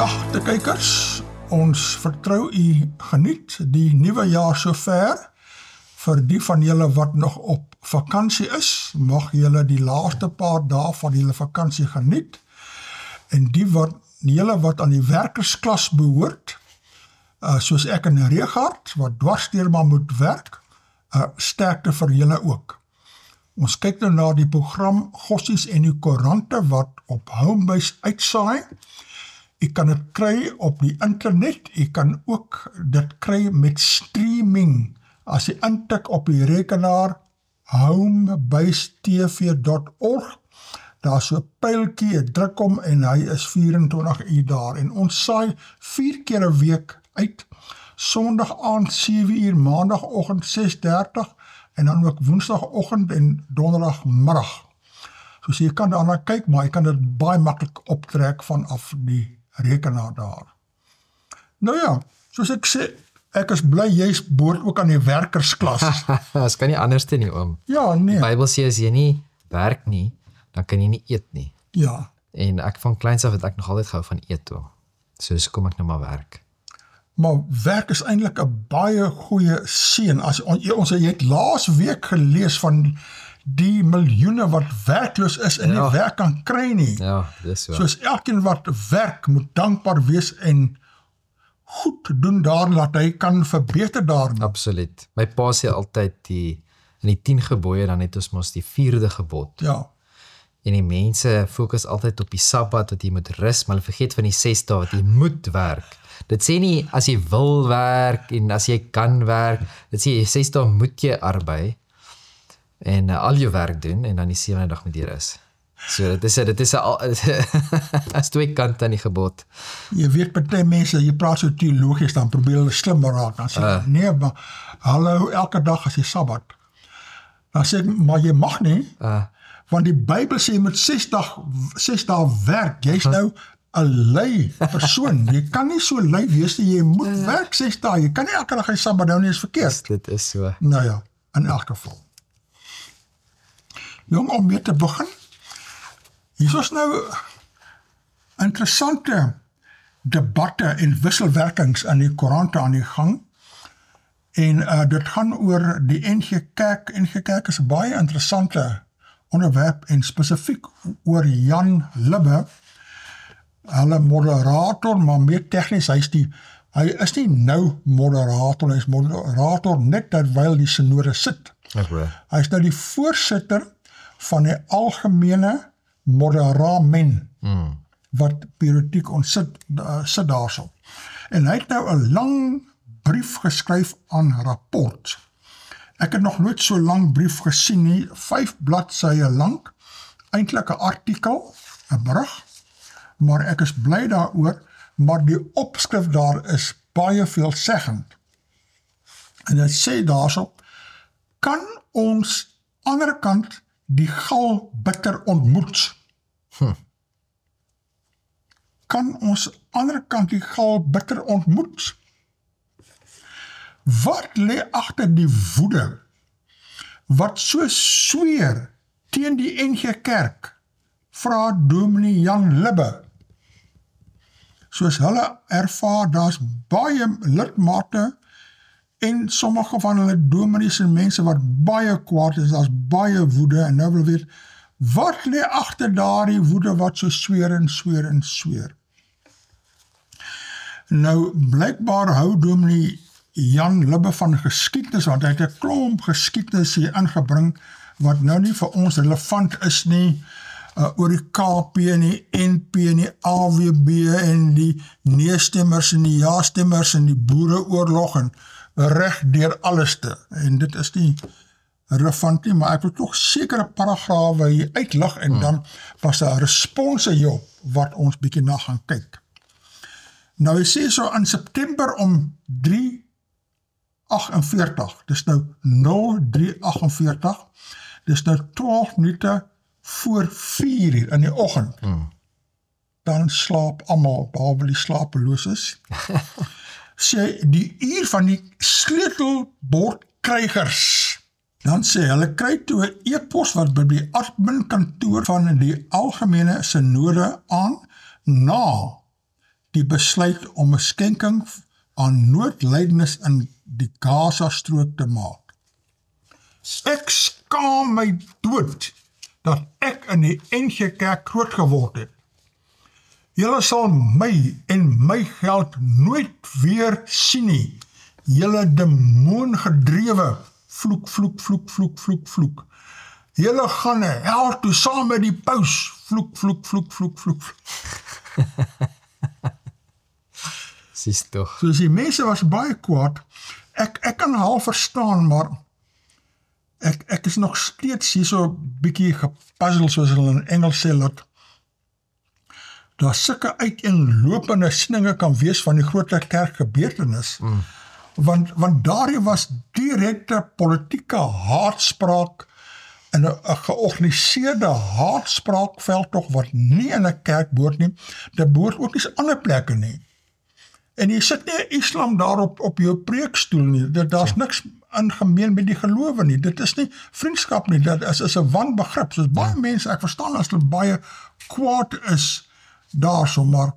Goeiedag te kykers, ons vertrou u geniet die nuwe jaar sover. Vir die van julle wat nog op vakansie is, mag julle die laaste paar dae van julle vakansie geniet. En die julle wat aan die werkersklas behoort, soos ek en Regard, wat dwarsdeur maar moet werk, sterkte vir julle ook. Ons kyk nou na die program Gossies en die Koerante wat op Homebase uitsaai. U kan dit kry op die internet, u kan ook dit kry met streaming. As jy intik op die rekenaar homebasetv.org, daar is so 'n pyltjie, jy druk hom en hy is 24 uur daar. En ons saai 4 keer 'n week uit, Sondag aand 7 uur, Maandagoggend 6:30 en dan ook Woensdagoggend en Donderdagmiddag. So jy kan daarna kyk, maar jy kan dit baie maklik optrek vanaf die rekenaar daar. Nou ja, soos ek sê, ek is bly jy behoort ook aan die werkersklas. As kan nie anders te nie, oom. Ja, nee. Die Bybel sê as jy nie werk nie, dan kan jy nie eet nie. Ja. En ek van kleins af het ek nog altyd gehou van eet toe. So kom ek nou maar werk. Maar werk is eintlik 'n baie goeie seën. As ons het laas week gelees van die miljoene wat werkloos is en nie werk kan kry nie. Ja, dis so. Soos elkeen wat werk moet dankbaar wees en goed doen daarin dat hy kan verbeter daarin. Absoluut. My pa sê altyd in die 10 gebooie dan het ons mos die 4de gebod. Ja. En die mense fokus altyd op die Sabbat wat jy moet rus, maar hulle vergeet van die 6 dae wat jy moet werk. Dit sê nie as jy wil werk en as jy kan werk, dit sê jy 6 dae moet jy arbei en al jou werk doen en dan die 7de dag moet jy rus. So dit is 'n twee kante aan die gebod. Jy weet party mense, jy praat so teologies, dan probeer hulle slimmer raak. Dan sê nee, maar hallo, elke dag as jy Sabbat. Dan sê ek, maar jy mag nie, want die Bybel sê jy moet 6 dae werk. Jy's nou 'n lui persoon. Jy kan nie so lui wees nie, jy moet werk 6 dae. Jy kan nie elke dag jy Sabbat nou nie, is verkeerd. Dit is so. Nou ja, in elk geval. Jong, om mee te begin, hier is nou interessante debatte en wisselwerkings in die koerante aan die gang. En dit gaan oor die NG Kerk. NG Kerk is 'n baie interessante onderwerp en spesifiek oor Jan Libbe, hulle moderator, maar meer tegnies, hy is nie nou moderator, hy is moderator net terwyl die synode sit. Hy is nou die voorsitter van die algemene moderamen, wat periodiek ons sit daarso. En hy het nou 'n lang brief geskryf aan Rapport. Ek het nog nooit so lang brief gesien nie, 5 bladsye lank, eintlik 'n artikel, 'n berig, maar ek is bly daaroor, maar die opskrif daar is baie veelzeggend. En dit sê daarso, kan ons ander kant die gal bitter ontmoet? Kan ons ander kant die gal bitter ontmoet? Wat lê agter die woede wat so sweer teen die NG Kerk, vra Dominee Jan Libbe. Soos hulle ervaar, daar's baie lidmate en sommige van hulle dominees en mense wat baie kwaad is, daar's baie woede en nou wil weet, wat lê agter daardie woede wat so sweer en sweer en sweer? Nou, blykbaar hou Dominee Jan Libbe van geskiedenis, want hy het 'n klomp geskiedenis hier ingebring, wat nou nie vir ons relevant is nie, oor die KP en die NP en die AWB en die nee-stemmers en die ja-stemmers en die boereoorlog en reg deur alles te. En dit is nie relevant nie, maar ek wil toch sekere paragrawe hier uitlig en dan was daar 'n response hierop wat ons bietjie na gaan kyk. Nou hy sê so in September om 3:48, dis nou 03:48, dis nou 12 minute voor 4 uur in die oggend. Dan slaap almal, behalwe die slapeloses. Sê die uur van die sleutelbordkrygers. Dan sê hulle kry toe 'n e-pos wat by die admin kantoor van die algemene synode aan na die besluit om 'n skenking aan noodlydendes in die Gaza-strook te maak. Ek skaam my dood dat ek in die NG Kerk groot geword het. Julle sal my en my geld nooit weer sien nie. Julle demoongedrewe vloek, vloek, vloek, vloek, vloek, vloek. Julle gaan hel toe saam met die paus. Vloek, vloek, vloek, vloek, vloek. Sies toch. So die mense was baie kwaad. Ek kan half verstaan, maar ek is nog steeds hier so bietjie gepuzzle, soos hulle in Engels sê, dat daar sulke uiteenlopende sieninge kan wees van die groter kerkgebeurtenis. Want daar was direkte politieke haatspraak en 'n georganiseerde haatspraakveldtog wat nie in 'n kerk behoort nie, dit behoort ook nie ander plekke nie. En jy sit nie Islam daarop op jou preekstoel nie, daar's niks in gemeen met die gelowe nie, dit is nie vriendskap nie, dit is 'n wanbegrip, soos baie mense, ek verstaan as hulle baie kwaad is daarso, maar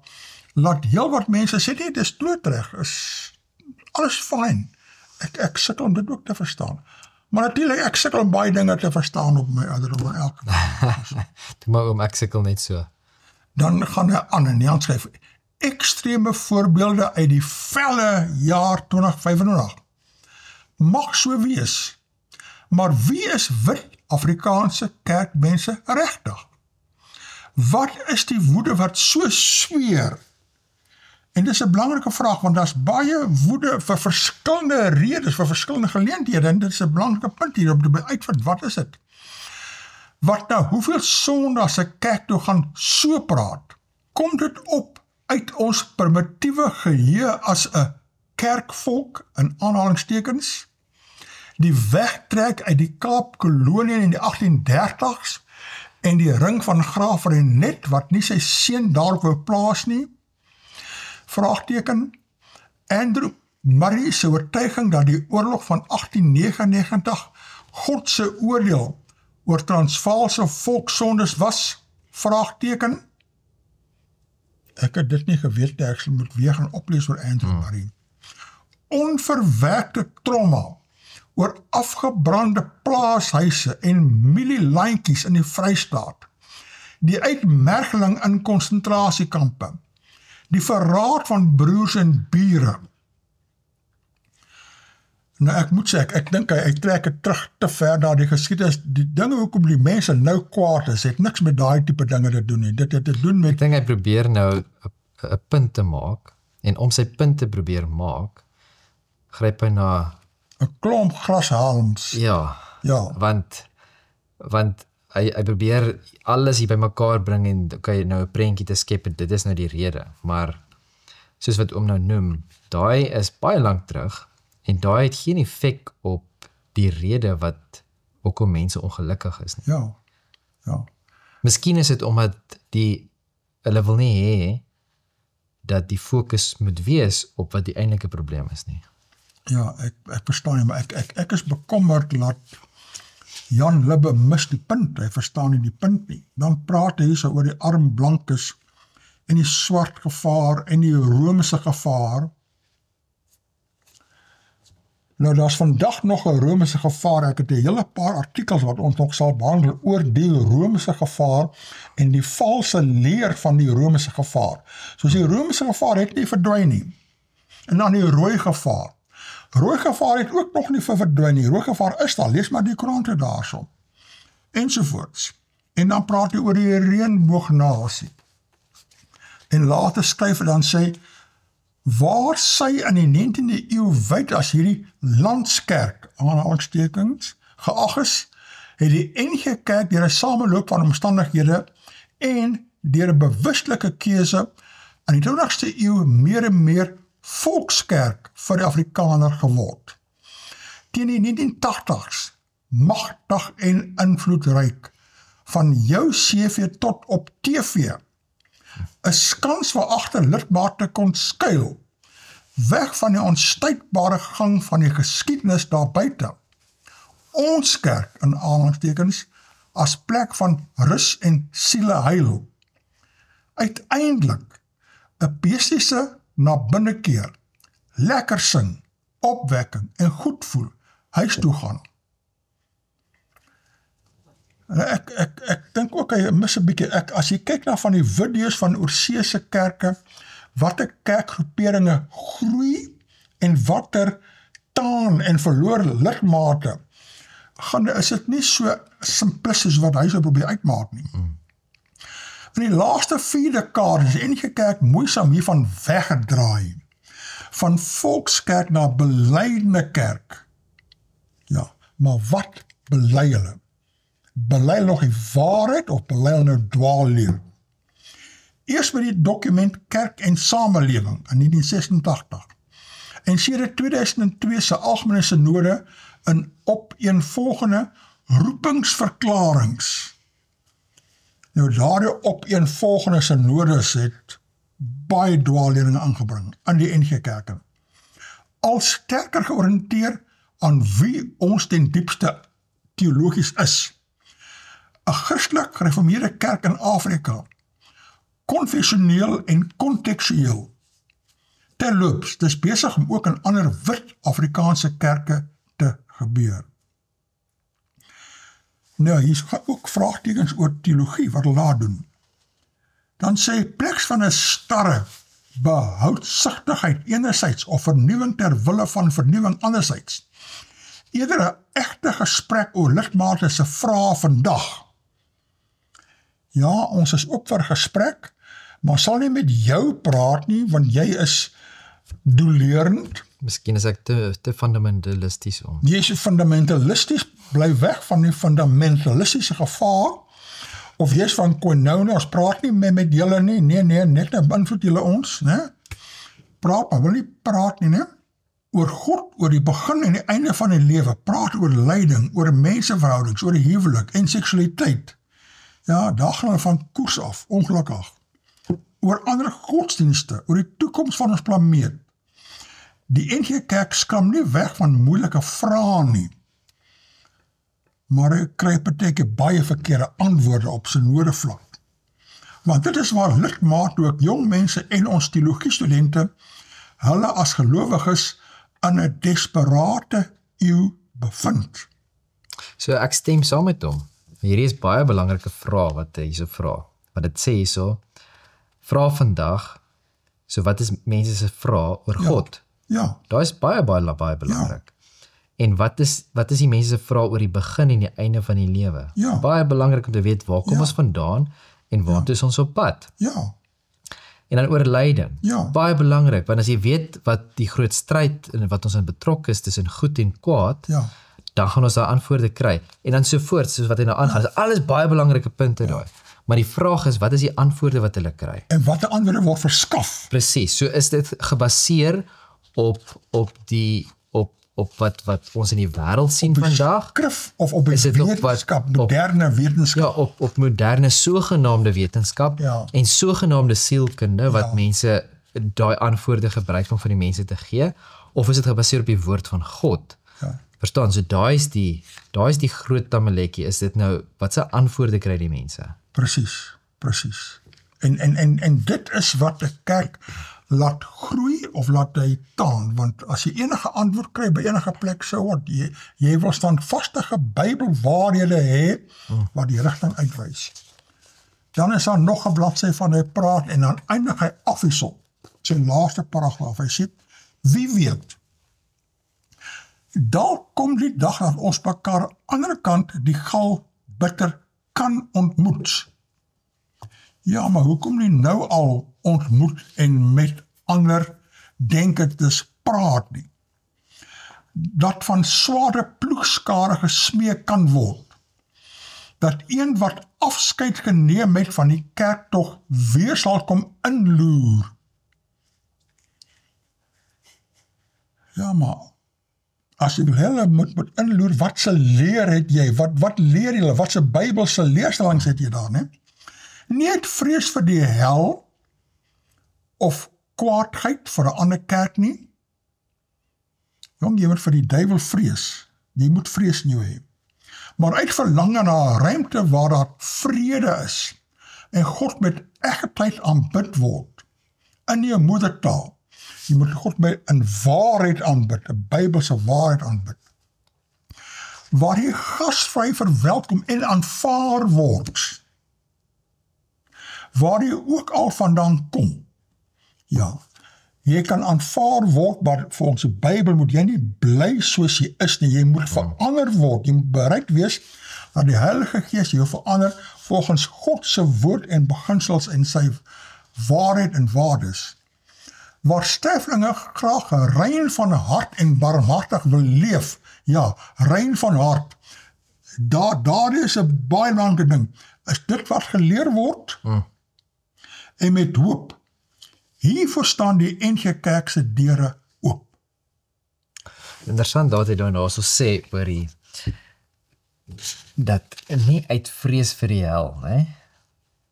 laat heel wat mense sê, nee, dit is doodreg, is alles fyn. Ek sukkel om dit ook te verstaan. Maar natuurlijk, ek sukkel om baie dinge te verstaan op my ouderdom, elke dag. Maar ek sukkel net so. Dan gaan hy aan en Jan skryf, extreme voorbeelde uit die felle jaar 2025. Mag so wees, maar wie is wit Afrikaanse kerkmense regtig? Wat is die woede wat so sweer? En dis 'n belangrike vraag, want daar's baie woede vir verskillende redes, vir verskillende geleenthede, en dit is 'n belangrike punt hier om te uitvind, wat is dit? Wat nou, hoeveel sondags 'n kerk toe gaan so praat? Kom dit op uit ons primitiewe geheue as 'n kerkvolk, in aanhalingstekens, die wegtrek uit die Kaapkolonie in die 1830s, en die ring van Graaf Reinet, wat nie sy seun daar wou plaas nie, vraagteken, Andrew Murray se oortuiging dat die oorlog van 1899 God se oordeel oor Transvaalse volkssondes was, vraagteken, ek het dit nie geweet, ek moet weer gaan oplees oor Andrew Murray, onverwerkte trauma oor afgebrande plaashuise en mielielantjies in die Vrystaat, die uitmergeling in konsentrasiekampe, die verraad van broers en bure. Nou ek moet sê, ek dink hy trek het terug te ver na die geskiedenis, die dinge hoekom die mense nou kwaad is, het niks met daai tipe dinge te doen nie, dit het te doen met... Ek dink hy probeer nou 'n punt te maak, en om sy punt te probeer maak, gryp hy na 'n klomp grashalms. Ja, ja. Want hy probeer alles hier by mekaar bring en kan jy nou 'n prentjie te skep en dit is nou die rede, maar soos wat oom nou noem, daai is baie lank terug en daai het geen effek op die rede wat hoekom mense ongelukkig is nie. Ja, ja. Miskien is dit omdat hulle wil nie hê dat die fokus moet wees op wat die eintlike probleem is nie. Ja, ek verstaan nie, maar ek is bekommerd dat Jan Libbe mis die punt, hy verstaan nie die punt nie. Dan praat hy so oor die arm blankes en die swart gevaar en die Romeinse gevaar. Nou, daar's vandag nog 'n Romeinse gevaar, ek het 'n hele paar artikels wat ons nog sal behandel oor die Romeinse gevaar en die valse leer van die Romeinse gevaar. Soos die Romeinse gevaar het nie verdwyn nie. En dan die rooi gevaar. Rooi gevaar het ook nog nie verdwyn nie. Rooi gevaar is daar, lees maar die koerante daarso. Ensovoorts. En dan praat hy oor die reënboognasie. En later skryf hy dan sê, waar sy in die 19de eeu wyd as hierdie landskerk, aanhalingstekens, geag is, het die NG Kerk deur 'n sameloop van omstandighede en deur 'n bewuslike keuse in die 20ste eeu meer en meer volkskerk vir die Afrikaner geword. Teen die 1980s, magtig en invloedryk, van jou CV tot op TV, 'n skans waar agter lidmate kon skuil, weg van die onstuitbare gang van die geskiedenis daar buite. Ons kerk, in aanhalingstekens, as plek van rus en sieleheil. Uiteindelik 'n besiese na binnekeer, lekker sing, opwekking en goed voel, huis toe gaan. Ek dink ook, hy mis 'n bietjie, as jy kyk na van die video's van oorseese kerke, watter kerkgroeperinge groei, en watter taan en verloor lidmate, is dit nie so simplisties wat hy so probeer uitmaak nie. In die laaste 4 dekades is die NG Kerk moeisaam hiervan weggedraai, van volkskerk na beleidende kerk. Ja, maar wat belei hulle? Belei hulle nog die waarheid of belei hulle nou dwaalleer? Eers met die dokument Kerk en Samelewing in 1986 en sedert 2002 se algemene synode in opeenvolgende roepingsverklarings. Nou daardie opeenvolgende synodes het baie dwaalleringe aangebring aan die NG Kerke. Al sterker georiënteer aan wie ons ten diepste teologies is. 'n Christelik gereformeerde kerk in Afrika, konfessioneel en kontekstueel. Terloops, dis besig om ook in ander wit Afrikaanse kerke te gebeur. Nou, hier gaan ook vraagtekens oor teologie, wat hulle daar doen. Dan sê hy, pleks van 'n starre behoudsigtigheid enerzijds of vernuwing ter wille van vernuwing anderzijds. Eerder 'n egte gesprek oor lidmate se vrae vandag. Ja, ons is ook vir gesprek, maar sal nie met jou praat nie, want jy is doelerend. Miskien is ek te fundamentalisties om. Jy is fundamentalisties, bly weg van die fundamentalistiese gevaar, of jy is van koinonia, ons praat nie met julle nie, nee, net beïnvloed julle ons, né? Praat, maar wil nie praat nie, né? Oor God, oor die begin en die einde van die lewe, praat oor lyding, oor menseverhoudings, oor die huwelik en seksualiteit. Ja, daar gaan hulle van koers af, ongelukkig. Oor ander godsdienste, oor die toekoms van ons planeet. Die NG Kerk skram nie weg van moeilike vrae nie, maar hy kry partykeer baie verkeerde antwoorde op synode vlak. Want dit is waar lidmate ook jong mense en ons teologiestudente hulle as gelowiges in 'n desperate eeu bevind. So ek stem saam met hom. Hierdie is baie belangrike vraag wat hy hierso vra. Wat dit sê hierso, vra vandag, so wat is mense se vraag oor God? Ja. Daar is baie belangrik. En wat is die mense se vraag oor die begin en die einde van die lewe? Ja. Baie belangrik om te weet waar kom ons vandaan en waar is ons op pad? Ja. En dan oor lyding. Ja. Baie belangrik, want as jy weet wat die groot stryd en wat ons in betrokke is tussen goed en kwaad, Ja. dan gaan ons daar antwoorde kry. En dan so voort, soos wat hy nou aangaan. Dis alles baie belangrike punte daai. Maar die vraag is, wat is die antwoorde wat hulle kry? En watter antwoorde word verskaf? Presies, so is dit gebaseer op wat ons in die wêreld sien vandag. Skrif of op Is dit op wetenskap, moderne wetenskap. Ja, op moderne sogenaamde wetenskap Ja. en sogenaamde sielkunde wat Ja. mense daai antwoorde gebruik om vir die mense te gee, of is dit gebaseer op die woord van God? Ja. Verstaan, so daai is die groot tamaletjie, is dit nou, wat se antwoorde kry die mense? Precies. En dit is wat 'n kerk laat groei of laat hy taan, want as jy enige antwoord kry by enige plek, so wat, jy wil standvastige Bybelwaarhede hê, wat die rigting uitwys. Dan is daar nog 'n bladsy van hy praat, en dan eindig hy af hierso, sy laaste paragraaf, hy sê, wie weet, dalk kom die dag dat ons mekaar aan die ander kant die gal bitter kan ontmoet. Ja, maar hoekom nie nou al ontmoet en met ander denkendes praat nie? Dat van sware ploegskare gesmee kan word. Dat een wat afskeid geneem het van die kerk tog weer sal kom inloer. Ja, maar as jy hulle moet inloer, wat se leer het jy? Wat leer julle? Wat se Bybelse leerstellings het jy daar, né? Nie het vrees vir die hel of kwaadheid vir 'n ander kerk nie. Jong, jy moet vir die duiwel vrees. Jy moet vrees in jou hê. Maar uit verlange na 'n ruimte waar daar vrede is en God met egtheid aanbid word, in jou moedertaal. Jy moet God in waarheid aanbid, 'n Bybelse waarheid aanbid. Waar jy gasvry verwelkom en aanvaar word. Waar jy ook al vandaan kom. Ja, jy kan aanvaar word, maar volgens die Bybel moet jy nie bly soos jy is nie. Jy moet verander word. Jy moet bereid wees dat die Heilige Gees jou verander volgens God se woord en beginsels en sy waarheid en waardes. Waar sterflinge graag rein van hart en barmhartig wil leef, ja, rein van hart, daar is 'n baie belangrike ding, is dit wat geleer word, en met hoop, hiervoor staan die NG Kerk se deure oop. Interessant dat hy daarna so sê oor die dat nie uit vrees vir die hel, hè?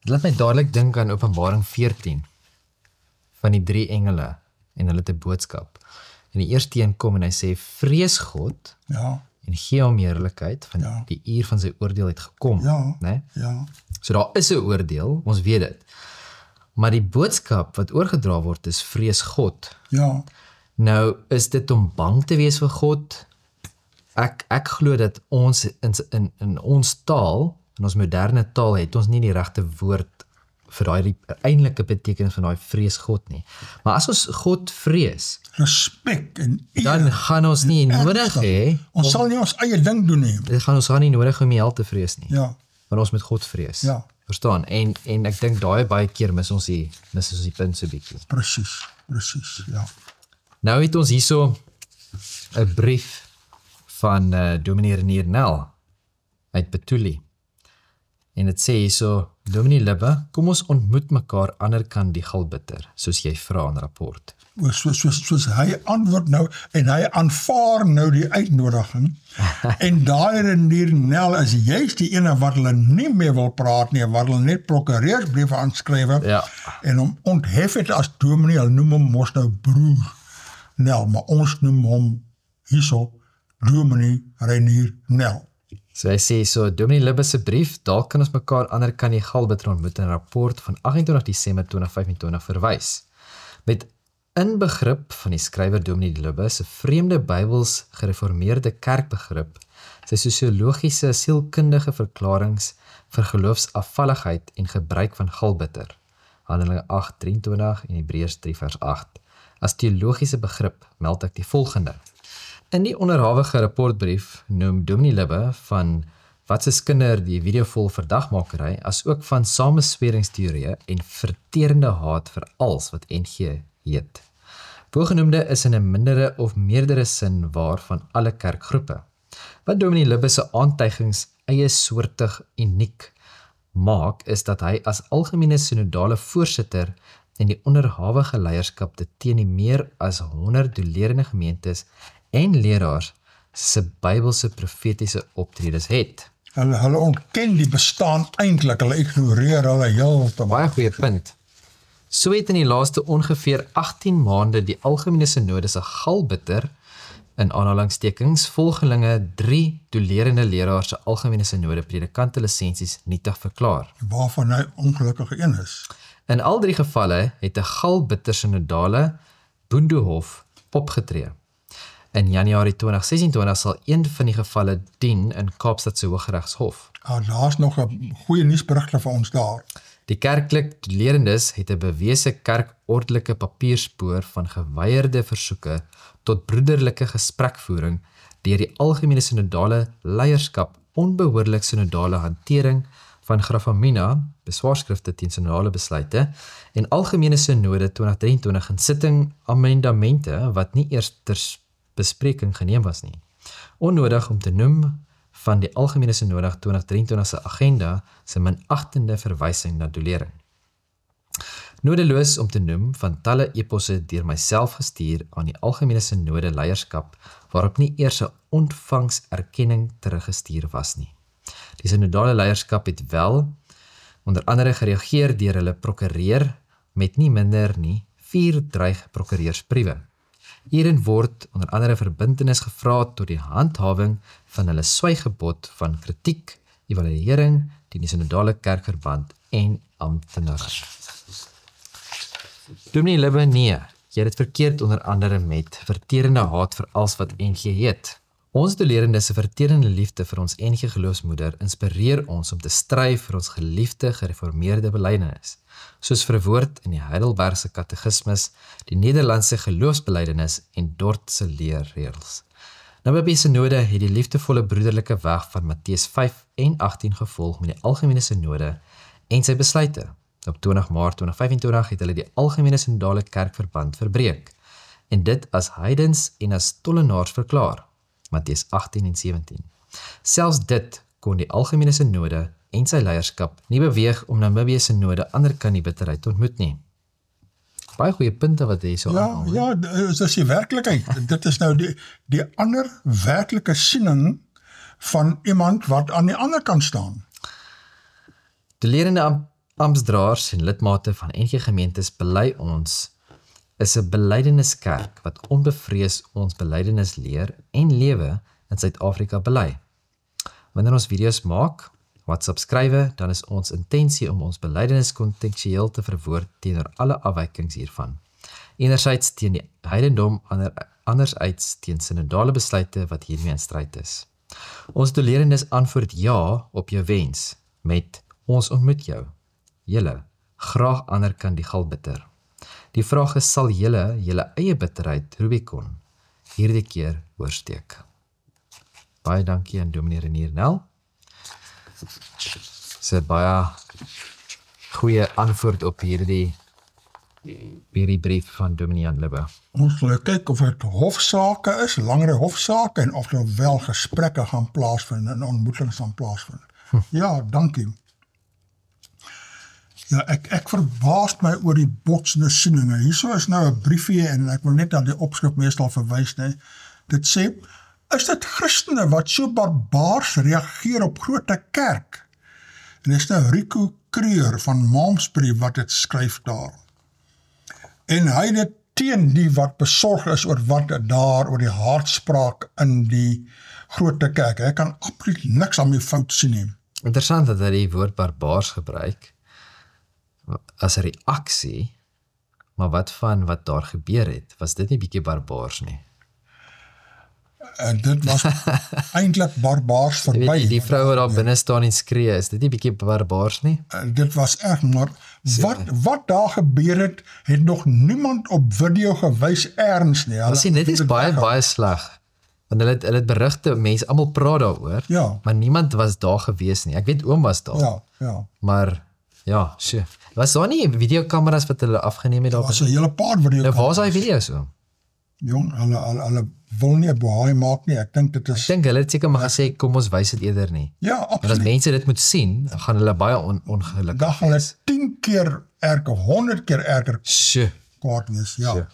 Dit laat my dadelik dink aan Openbaring 14 van die 3 engele en hulle het 'n boodskap. En die eerste een kom en hy sê vrees God Ja, en gee hom heerlikheid van die uur van sy oordeel het gekom, ja, né? ja, So daar is 'n oordeel, ons weet dit. Maar die boodskap wat oorgedra word is vrees God. ja, Nou is dit om bang te wees vir God. Ek glo dat ons in ons taal, in ons moderne taal, het ons nie die regte woord vir daai eintlike betekenis van daai vrees God nie. Maar as ons God vrees, respek en eer. dan gaan ons nie nodig hê, Ons sal nie ons eie ding doen nie. dit gaan ons nie nodig om die hel te vrees nie. Ja, Want ons moet God vrees. Ja. Verstaan? En ek dink daai baie keer mis ons die punt so bietjie. presies, ja. Nou het ons hierso 'n brief van Dominee Renier Nel uit Betuli. En dit sê hierso, Dominee Libbe, kom ons ontmoet mekaar anderkant die Galbitter, soos jy vra in rapport. Soos hy antwoord nou, en hy aanvaar nou die uitnodiging, en daai Renier Nel is juist die ene wat hulle nie meer wil praat nie, wat hulle net prokureursbriewe aanskrywe, Ja. en hom onthef het as dominee, hulle noem hom mos nou broer Nel, maar ons noem hom hierso Dominee Renier Nel. So hy sê so, Dominee Libbe se brief, daar kan ons mekaar anderkant die Galbitter ontmoet in 'n rapport van 28 Desember 2025 verwys. Met inbegrip van die skrywer Dominee Libbe se vreemde Bybels gereformeerde kerkbegrip, sy sosiologiese sielkundige verklaringe vir geloofsafvalligheid en gebruik van Galbitter, Handelinge 8:23 en Hebreërs 3:8. As teologiese begrip meld ek die volgende. In die onderhawige rapportbrief noem Dominee Libbe van wat se skinder die videovol verdagmakery as ook van samesweringsteorieë en verterende haat vir alles wat NG heet. Bogenoemde is in 'n mindere of meerdere sin waar van alle kerkgroepe. Wat Dominee Libbe se aantuigings eie soortig uniek maak, is dat hy as algemene synodale voorsitter en die onderhawige leierskap dit teen die meer as 100 dolerende gemeentes en leraars se Bybelse profetiese optredes het. Hulle ontken die bestaan eintlik, hulle ignoreer hulle heeltemal. Baie goeie punt. So het in die laaste ongeveer 18 maande die Algemene Sinode se Galbitter, in aanhalingstekens, volgelinge 3 dolerende leraars se Algemene Sinode predikante lisensies nietig verklaar. Waarvan hy ongelukkige een is. In al 3 gevalle het 'n Galbitter synodale Boendehof opgetree. In Januarie 2026 sal een van die gevalle dien in Kaapstad se Hooggeregshof. Daar's nog 'n goeie nuusberigte vir ons daar. Die kerklik tolerendes het 'n bewese kerkordelike papierspoor van geweierde versoeke tot broederlike gesprekvoering deur die algemene synodale leierskap onbehoorlik synodale hantering van Grafamina, beswaarskrifte teen synodale besluite en algemene synode 2023 in sitting amendamente wat nie eers ter bespreking geneem was nie. Onnodig om te noem van die algemene synode 2023 se agenda se minachtende verwysing na dolering. Nodeloos om te noem van talle eposse deur myself gestuur aan die algemene synode leierskap waarop nie eers 'n ontvangserkenning teruggestuur was nie. Die synodale leierskap het wel onder andere gereageer deur hulle prokureur met nie minder nie 4 dreigprokureursbriewe. Hierin word onder andere verbintenis gevra tot die handhawing van hulle swygebod van kritiek, evaluering teen die synodale kerkverband en amptenare. Dominee Libbe, nee, jy het dit verkeerd onder andere met verterende haat vir alles wat NG heet. Ons dolerendes se verterende liefde vir ons NG geloofsmoeder inspireer ons om te stry vir ons geliefde gereformeerde belydenis, soos verwoord in die Heidelbergse Katekismus, die Nederlandse geloofsbelydenis en Dordtse leerreëls. Namibië Synode het die liefdevolle broederlike weg van Matteus 5 en 18 gevolg met die algemene synode en sy besluite. Op 20 Maart 2025 het hulle die algemene synodale kerkverband verbreek en dit as heidens en as tollenaars verklaar. Matteus 18 en 17. Selfs dit kon die algemene synode en sy leierskap nie beweeg om Namibië Synode ander kan die bitterheid te ontmoet nie. Baie goeie punte wat jy so aanhaal. Ja, dit is die werklikheid. Dit is nou die ander werklike siening van iemand wat aan die ander kant staan. Dolerende amptsdraers en lidmate van NG gemeentes bely ons is 'n belydeniskerk wat onbevrees ons belydenis leer en lewe in Suid-Afrika bely. Wanneer ons video's maak, wat subskrywe, dan is ons intensie om ons belydenis kontekstueel te verwoord teenoor alle afwykings hiervan. Enerzijds teen die heidendom, anderzijds teen synodale besluite wat hiermee in stryd is. Ons dolerendes antwoord ja op jou wens met ons ontmoet jou. Julle, graag ander kan die gal bitter. Die vraag is, sal julle eie bitterheid Rubicon hierdie keer oorsteek? Baie dankie aan Dominee Renier Nel. Dis 'n baie goeie antwoord op hierdie brief van Dominee Jan Libbe. Ons gaan kyk of dit hofsaake is, langere hofsaake, en of er wel gesprekke gaan plaasvind en ontmoetings gaan plaasvind. Ja, dankie. Ja, ek verbaas my oor die botsende sieninge. Hierso is nou 'n briefie en ek wil net na die opskrif meestal verwys, nee. Dit sê, is dit Christene wat so barbaars reageer op grote kerk? En dit is nou Rico Kreur van Malmesbury wat dit skryf daar. En hy het dit teen die wat besorg is oor wat daar oor die haatspraak in die grote kerk. Hy kan absoluut niks aan die fout sien nie. Interessant dat hy die woord barbaars gebruik as 'n reaksie, maar wat van wat daar gebeur het, was dit nie bietjie barbaars nie? En dit was eintlik barbaars verby. Die vrou wat daar binne staan en skree, is dit nie bietjie barbaars nie? Dit was erg, maar wat daar gebeur het nog niemand op video gewys erns nie. Dit is baie sleg. Want hulle het berigte, mense almal praat daaroor, ja. Maar niemand was daar gewees nie. Ek weet oom was daar. Ja. Maar ja, sure. Was daar nie videokameras wat hulle afgeneem het daar? Was 'n hele paar videokameras. Nou, waar is daai video's so? Jong, hulle wil nie 'n bohaai maak nie. Ek dink dit is... Ek dink hulle het seker maar gesê, kom ons wys dit eerder nie. Ja, absoluut. Maar as mense dit moet sien, gaan hulle baie ongelukkig. Dan gaan hulle 10 keer erger, 100 keer erger kwaad wees, ja. Sure.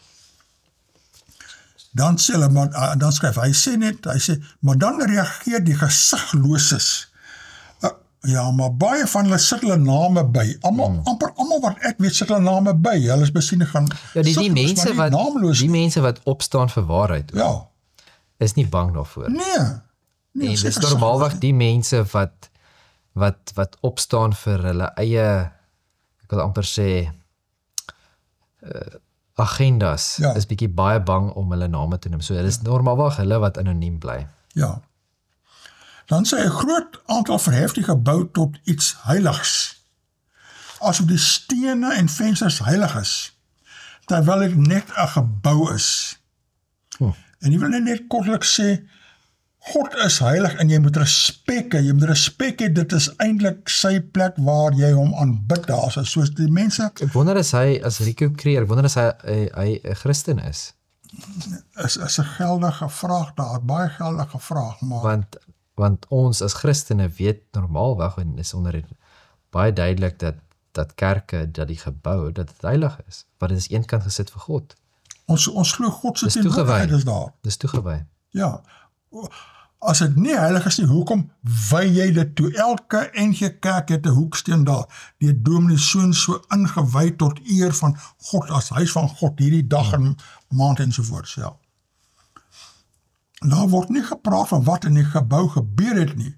Dan sê hulle, dan skryf hy sê, maar dan reageer die gesiglooses. Ja, maar baie van hulle sit hulle name by. Amper almal wat ek weet sit hulle name by. Hulle is miskien gaan ja, die mense wat opstaan vir waarheid. Ja. Is nie bang daarvoor. Nee. En dis normaalweg die mense wat opstaan vir hulle eie, ek wil amper sê agendas, is bietjie baie bang om hulle name te noem. So dit is normaalweg hulle wat anoniem bly. Ja. Dan sê 'n groot aantal verhef die gebou tot iets heiligs. Asof die stene en vensters heilig is, terwyl dit net 'n gebou is. En jy wil net kortlik sê, God is heilig en jy moet respek hê, dit is eintlik sy plek waar jy hom aanbid daar, soos die mense. Ek wonder as hy, as Rico Kreer, ek wonder as hy 'n Christen is. Is 'n geldige vraag daar, baie geldige vraag, maar... Want ons as Christene weet normaalweg en is onder baie duidelik dat kerke, dat die gebou, dat het heilig is. Want dit is eenkant gesit vir God. Ons glo God se teenwoordigheid is daar. Dis toegewy. Ja. As dit nie heilig is nie, hoekom wy jy dit toe? Elke NG Kerk het 'n hoeksteen daar. Die dominee Soon so ingewy tot eer van God, as huis van God, hierdie dag en maand ensovoorts, ja. Daar word nie gepraat van wat in die gebou gebeur het nie.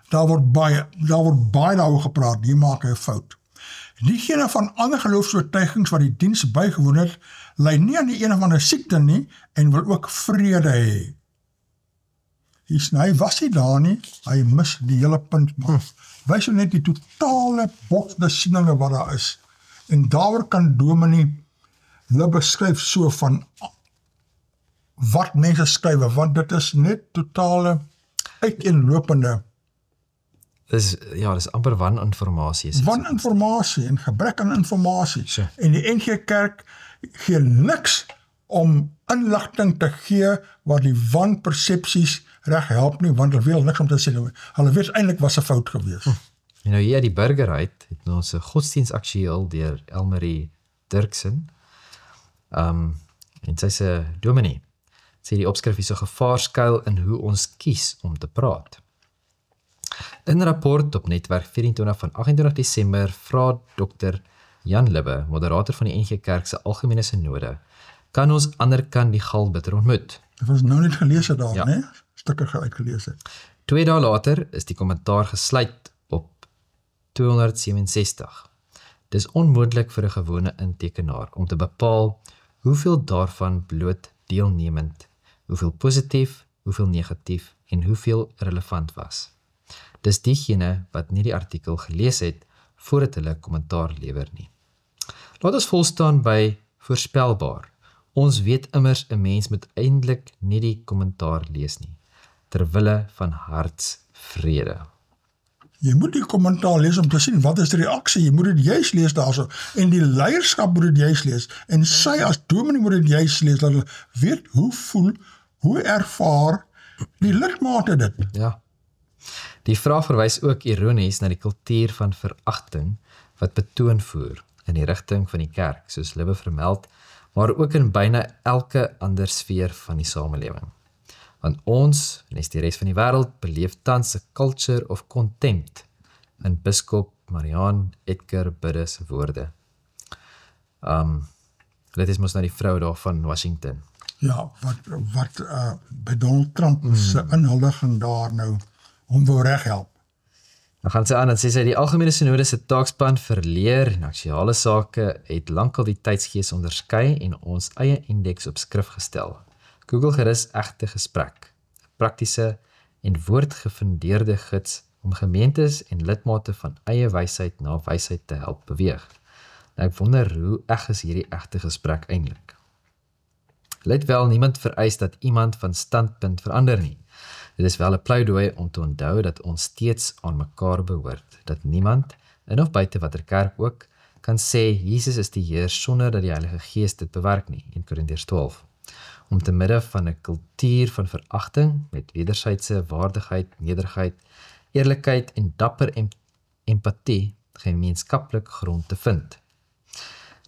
Daar word baie daaroor gepraat, hier maak hy 'n fout. Diegene van ander geloofsoortuigings wat die diens bygewoon het, ly nie aan die een of ander siekte nie en wil ook vrede hê. Hy was nie daar nie, hy mis die hele punt maar. Wys net die totale botsende sieninge wat daar is. En daaroor kan Dominee hulle beskryf so van wat mense skryf, want dit is net totale uiteenlopende Dis amper waninformasie. Waninformasie en gebrek aan informasie. Sure. En die NG Kerk gee niks om inligting te gee wat die wanpersepsies reg help nie, want hulle wil niks om te sê. Hulle weet eintlik was 'n fout gewees. En nou hier die Burgerheid het ons 'n godsdienstaktueel deur Elmarie Dirksen. En sy's 'n dominee. Sê die opskrif is so gevaar skuil in hoe ons kies om te praat. In 'n rapport op Netwerk 24 van 28 Desember vra Dr. Jan Libbe, moderator van die NG Kerk se algemene synode, kan ons anderkant die galbitter ontmoet? Dit was nou net gelees het daar, Ja. né? Stukke uitgelees het. 2 dae later is die kommentaar gesluit op 267. Dis onmoontlik vir 'n gewone intekenaar om te bepaal hoeveel daarvan bloot deelnemend, hoeveel positief, hoeveel negatief en hoeveel relevant was. Dis diegene wat nie die artikel gelees het voordat hulle kommentaar lewer nie. Laat ons volstaan by voorspelbaar. Ons weet immers 'n mens moet eintlik nie die kommentaar lees nie, terwille van hartsvrede. Jy moet die kommentaar lees om te sien wat is die reaksie. Jy moet dit juis lees daarso. En die leierskap moet dit juis lees. En sy as dominee moet dit juis lees, dat hulle weet hoe voel, hoe ervaar die lidmate dit. Ja. Die vraag verwys ook ironies na die kultuur van veragting wat betoon voer in die rigting van die kerk, soos Libbe vermeld, maar ook in byna elke ander sfeer van die samelewing. Want ons, en die res van die wêreld, beleef tans 'n culture of contempt in biskop Mariaan Edgar Bidde se woorde. Dit is mos nou die vrou daar van Washington. Ja, wat by Donald Trump se inhuldiging daar nou hom wou reghelp. Dan gaan sy aan en sê sy die algemene synode se taakspan vir leer en aksiale sake het lankal die tydsgees onderskei en ons eie indeks op skrif gestel. Google gerus egte gesprek, 'n praktiese en woordgefundeerde gids om gemeentes en lidmate van eie wysheid na wysheid te help beweeg. Nou ek wonder hoe eg is hierdie egte gesprek eintlik. Let wel, niemand vereis dat iemand van standpunt verander nie. Dit is wel 'n pleidooi om te onthou dat ons steeds aan mekaar behoort, dat niemand, in of buite watter kerk ook, kan sê Jesus is die Heer sonder dat die Heilige Gees dit bewerk nie, 1 Korintiërs 12. Om te midde van 'n kultuur van veragting met wederwysige waardigheid, nederigheid, eerlikheid en dapper empatie gemeenskaplik grond te vind.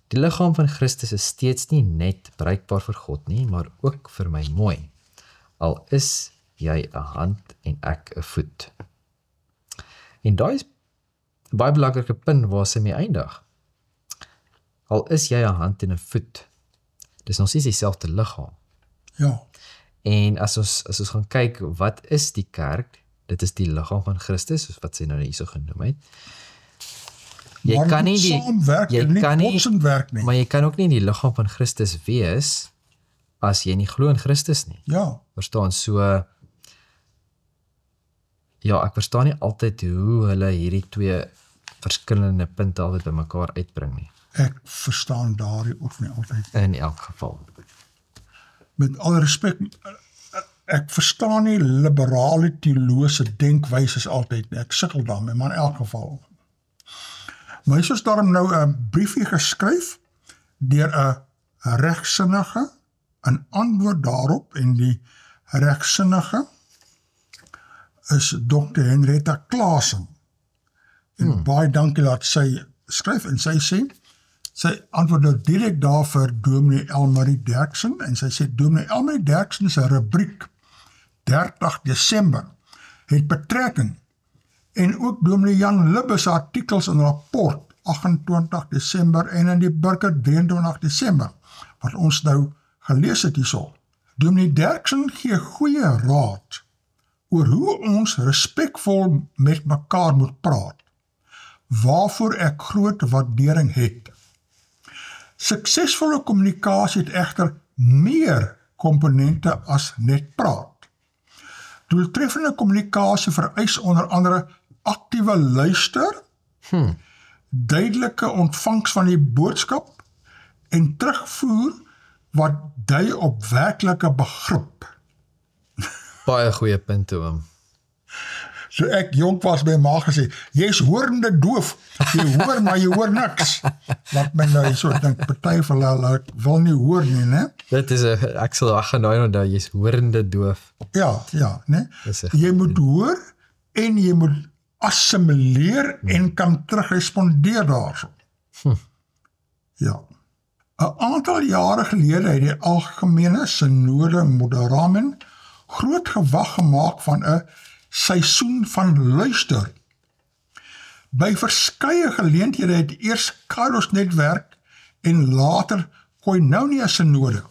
Die liggaam van Christus is steeds nie net bruikbaar vir God nie, maar ook vir my mooi. Al is jy 'n hand en ek 'n voet. En daai is baie belangrike punt waar sy mee eindig. Al is jy 'n hand en 'n voet, dis nog steeds dieselfde liggaam. Ja. En as ons gaan kyk, wat is die kerk? Dit is die liggaam van Christus, soos wat sy nou hierso genoem het. Jy Maar kan nie saamwerk en nie botsend werk nie. Maar jy kan ook nie die liggaam van Christus wees as jy nie glo in Christus nie. Ja. Verstaan, so ja, ek verstaan nie altyd hoe hulle hierdie twee verskillende punte altyd by mekaar uitbring nie. Ek verstaan daardie ook nie altyd. In elk geval. Met alle respek, ek verstaan nie liberale teoloose denkwyses altyd nie. Ek sukkel daarmee, maar in elk geval. Maar is daarom nou 'n briefie geskryf deur 'n regsinnige in antwoord daarop, en die regsinnige is Dr. Henrietta Klaasen. En baie dankie dat sy skryf, en sy sê, sy antwoord nou direk daar vir Dominee Elmarie Dirksen, en sy sê, Dominee Elmarie Dirksen se rubriek 30 Desember het betrekking, en ook Dominee Jan Libbe se artikels in rapport 28 Desember en in die Burger 23 Desember, wat ons nou gelees het hierso. Dominee Dirksen gee goeie raad oor hoe ons respekvol met mekaar moet praat. waarvoor ek groot waardering het. Suksesvolle kommunikasie het egter meer komponente as net praat. Doeltreffende kommunikasie vereis onder andere aktiewe luister, duidelike ontvangs van die boodskap en terugvoer wat dui op werklike begrip. Baie goeie punte, oom. So ek jonk was by ma gesê, jy is hoorende doof, jy hoor maar jy hoor niks. Wat my nou so dink, party van hulle wil nie hoor nie, né? Dit is ek sal gaan nou onthou, jy is hoorende doof. Ja, né? Dis Jy moet hoor en jy moet assimileer en kan terugrespondeer daarso. Ja. 'n aantal jare gelede het die algemene synode Moderamen groot gewag gemaak van 'n seisoen van luister. By verskeie geleenthede het eers Kairos netwerk en later Koinonia synode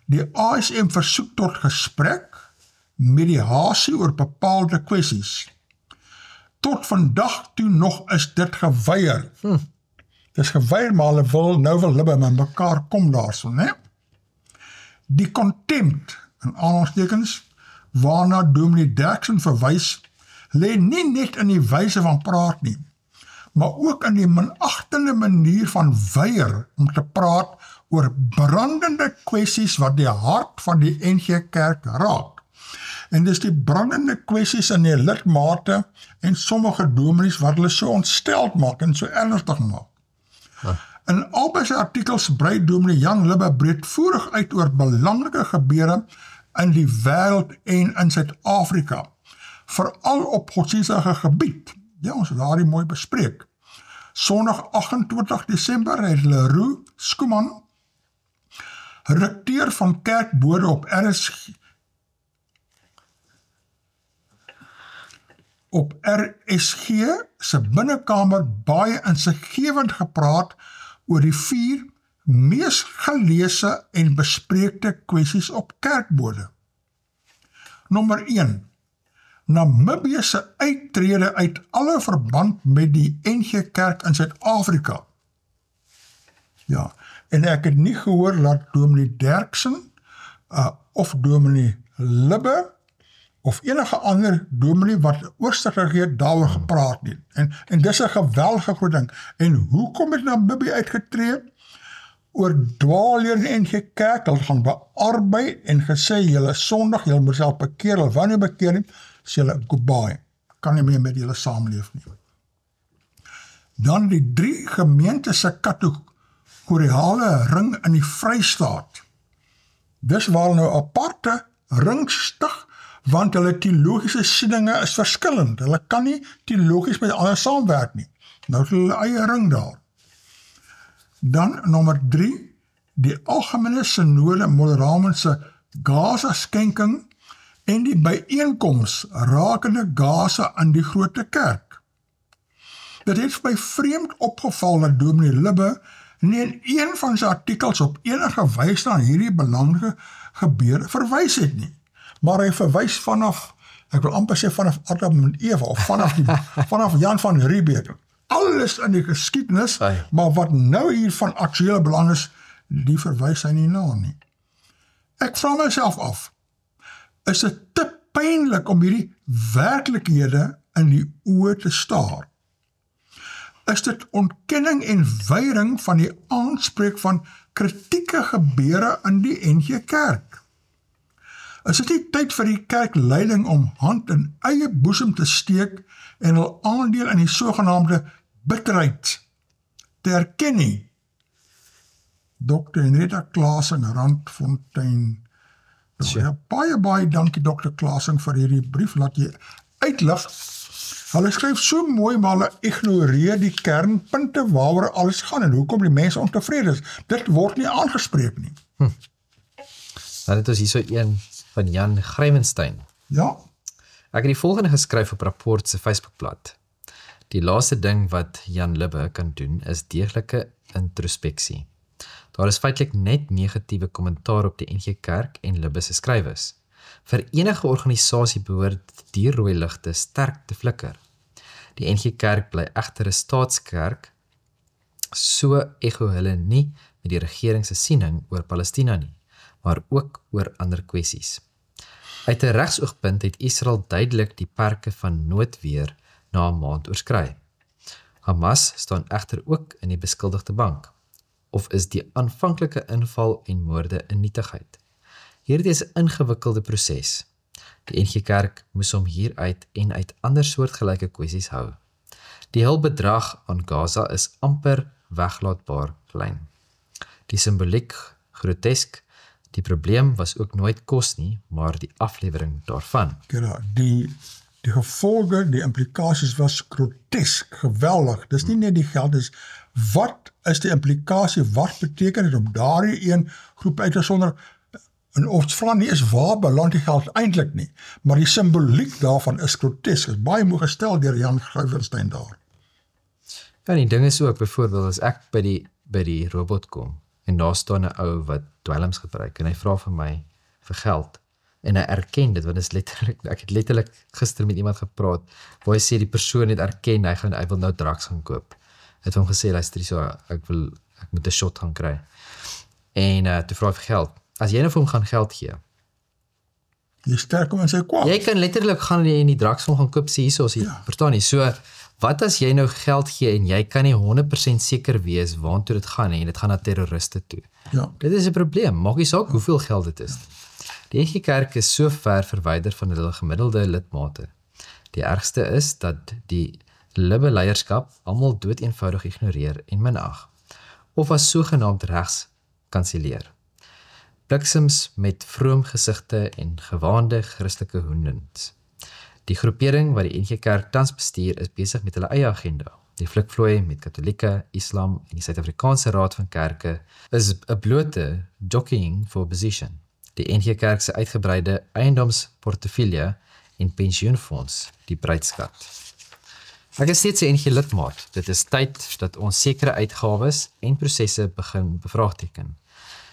die ASM versoek tot gesprek, mediasie oor bepaalde kwessies. Tot vandag toe nog is dit geweier. Dis geweier, maar hulle nou wil hulle by mekaar kom daarso, né? Die contempt, in aanhalingstekens, waarna Dominee Derksen verwys, lê nie net in die wyse van praat nie, maar ook in die minachtende manier van weier om te praat oor brandende kwessies wat die hart van die NG Kerk raak. En dis die brandende kwessies in die lidmate en sommige dominees wat hulle so ontsteld maak en so ernstig maak. In albei sy artikels brei Dominee Jan Libbe breedvoerig uit oor belangrike gebeure in die wêreld en in Suid-Afrika, veral op godsdienstige gebied. Ja, ons het daardie mooi bespreek. Sondag 28 Desember het Leroux Skuman, redakteur van Kerkbode op RSG se binnekamer baie insiggewend gepraat oor die 4 mees geleese en bespreekte kwessies op Kerkbode. Nommer 1. Namibië se uittrede uit alle verband met die NG Kerk in Suid-Afrika. Ja, en ek het nie gehoor dat Dominee Derksen of Dominee Libbe of enige ander dominee wat oorsig regeer daaroor gepraat nie. En dis 'n geweldige groot ding. En hoekom het Namibië uitgetree? Oor dwaalleer in NG Kerk, hulle gaan bearbei en gesê, julle Sondag, julle moet self bekeer, hulle wou nie bekeer nie, sê julle goodbye, kan nie meer met julle saamleef nie. Dan die 3 gemeentes se kategoriale ring in die Vrystaat. Dis waar nou aparte ring stig, want hulle teologiese sieninge is verskillend. Hulle kan nie teologies met ander saamwerk nie. Nou het hulle eie ring daar. Dan nommer 3, die algemene synode Moderamen se Gaza skenking en die byeenkoms rakende Gaza in die grote kerk. Dit het my vreemd opgeval dat Dominee Libbe nie in een van sy artikels op enige wys na hierdie belangrike gebeure verwys het nie. Maar hy verwys vanaf, ek wil amper sê vanaf Adam en Eva, of vanaf Jan van Riebeeck. Alles in die geskiedenis, maar wat nou hier van aktuele belang is, die verwys hy nie na nie. Ek vra myself af, is dit te pynlik om hierdie werklikhede in die oë te staar? Is dit ontkenning en weiering van die aanspreek van kritieke gebeure in die NG Kerk? Is dit nie tyd vir die kerkleiding om hand in eie boesem te steek en hul aandeel in die sogenaamde bitterheid te erken nie? Dr. Henrietta Klasing, Randfontein. Baie dankie Dr. Klasing vir hierdie brief, laat jy uitlig. Hulle skryf so mooi, maar hulle ignoreer die kernpunte waaroor alles gaan en hoekom die mense ontevrede is. Dit word nie aangespreek nie. Nou dit is hier so een van Jan Grywenstein. Ja. Ek het die volgende geskryf op Rapport se Facebookblad. Die laaste ding wat Jan Libbe kan doen is deeglike introspeksie. Daar is feitelik net negatiewe kommentaar op die NG Kerk en Libbe se skrywes. Vir enige organisasie behoort die rooi ligte sterk te flikker. Die NG Kerk bly egter 'n staatskerk, so ego hulle nie met die regering se siening oor Palestina nie, maar ook oor ander kwessies. Uit 'n regsoogpunt het Israel duidelik die perke van noodweer na 'n maand oorskry. Hamas staan egter ook in die beskuldigde bank, of is die aanvanklike inval en moorde 'n nietigheid. Hierdie is 'n ingewikkelde proses. Die NG Kerk moes hom hieruit en uit ander soortgelyke kwessies hou. Die hulpbedrag aan Gaza is amper weglaatbaar klein. Die simboliek grotesk, die probleem was ook nooit kos nie, maar die aflewering daarvan. Die gevolge, die implikasies was grotesk, geweldig. Dis nie net die geld, dis wat is die implikasie, wat beteken dit om daardie een groep uit te sonder, en of vlan nie is waar beland die geld eintlik nie, maar die simboliek daarvan is grotesk, is baie mooi gestel deur Jan Gruivenstein daar. Ja, die ding is ook, byvoorbeeld, as ek by die robot kom, en daar staan 'n ou wat dwelms gebruik, en hy vra vir my vir geld, en hy erken dit, want is letterlik, ek het letterlik gister met iemand gepraat, waar hy sê die persoon het erken, hy wil nou drugs gaan koop. Het hom gesê, luister so, ek moet 'n shot gaan kry. En toe vra hy vir geld. As jy nou vir hom gaan geld gee, jy sterk om in sy kwaad. Jy kan letterlik gaan en die drugs gaan koop, sê hierso, verstaan nie, so, wat as jy nou geld gee, en jy kan nie 100% seker wees, waartoe dit gaan, en dit gaan na terroriste toe. Ja. Dit is 'n probleem, maak nie saak hoeveel geld dit is. Die NG Kerk is so ver verwyder van hulle gemiddelde lidmate. Die ergste is, dat die libbe leierskap almal doodeenvoudig ignoreer en minag, of as sogenaamd regs kanseleer. Bliksems met vroom gesigte en gewaande Christelike hoendens. Die groepering wat die NG Kerk tans bestuur is besig met hulle eie agenda. Die flikvloei met Katolieke, Islam en die Suid-Afrikaanse Raad van Kerke is 'n blote jockeying for position. Die NG Kerk se uitgebreide eiendomsportefeulje en pensioenfonds die bruidskat. Ek is steeds 'n NG lidmaat. Dit is tyd dat ons sekere uitgawes en prosesse begin bevraagteken.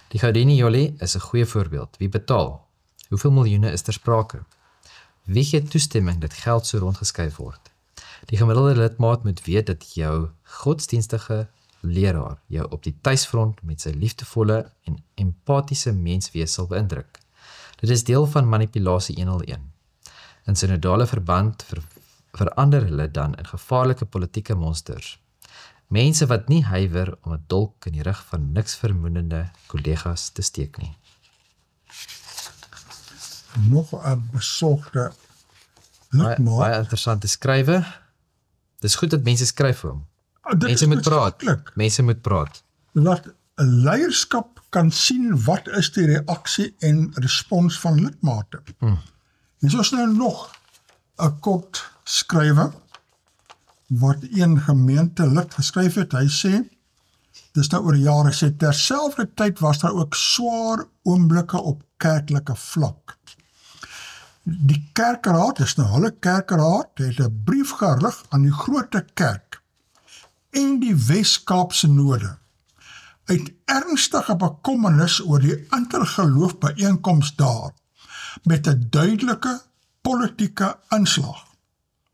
Die Gaudini Jolie is 'n goeie voorbeeld. Wie betaal? Hoeveel miljoene is ter sprake? Wie gee toestemming dat geld so rondgeskuif word? Die gemiddelde lidmaat moet weet dat jou godsdienstige leraar jou op die tuisfront met sy liefdevolle en empatiese menswees sal beïndruk. Dit is deel van manipulasie 101. In synodale verband verander hulle dan in gevaarlike politieke monsters. Mense wat nie huiwer om 'n dolk in die rug van niks vermoedende kollegas te steek nie. Nog 'n besorgde lidmaat. Baie interessante skrywe. Dis goed dat mense skryf vir hom. Mense moet praat. Mense moet praat. Dat 'n leierskap kan sien wat is die reaksie en respons van lidmate. En soos nou nog 'n kort skrywe wat een gemeente lid geskryf het. Hy sê, dis nou oor jare, sê, terselfdertyd was daar ook swaar oomblikke op kerklike vlak. Die kerkraad, dis nou hulle kerkraad, het 'n brief gerig aan die Grote Kerk en die Wes-Kaapse Node uit ernstige bekommernis oor die intergeloofbyeenkoms daar met 'n duidelike politieke inslag.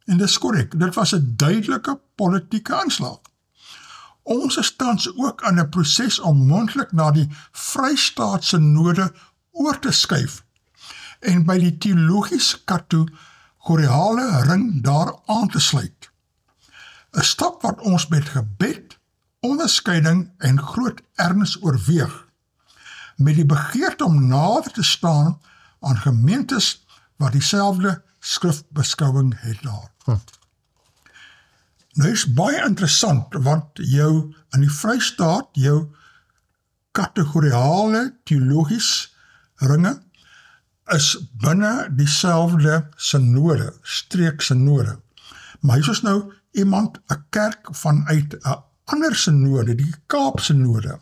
En dis korrek, dit was 'n duidelike politieke inslag. Ons is tans ook in 'n proses om moontlik na die Vrystaatse Node oor te skuif en by die teologies-kategoriale ring daar aan te sluit. 'n Stap wat ons met gebed, onderskeiding en groot erns oorweeg, met die begeerte om nader te staan aan gemeentes wat dieselfde skrifbeskouing het daar. Nou is baie interessant, want jou in die Vrystaat, jou kategoriale teologies ringe is binne dieselfde synode, streeksynode. Maar hier is nou iemand, 'n kerk vanuit 'n ander synode, die Kaapsynode,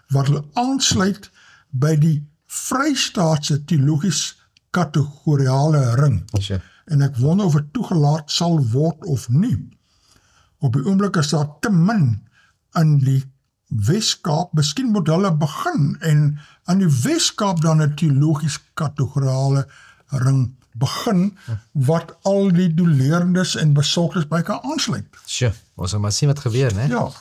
wat hulle aansluit by die Vrystaatse teologies kategoriale ring. Sure. En ek wonder of het toegelaat sal word of nie. Op die oomblik is daar te min in die Wes-Kaap, miskien moet hulle begin en in die Wes-Kaap dan 'n teologies kategoriale ring begin wat al die doeleerdes en besorgdes by kan aansluit. Sjoe, ons gaan maar sien wat gebeur, né? Ja,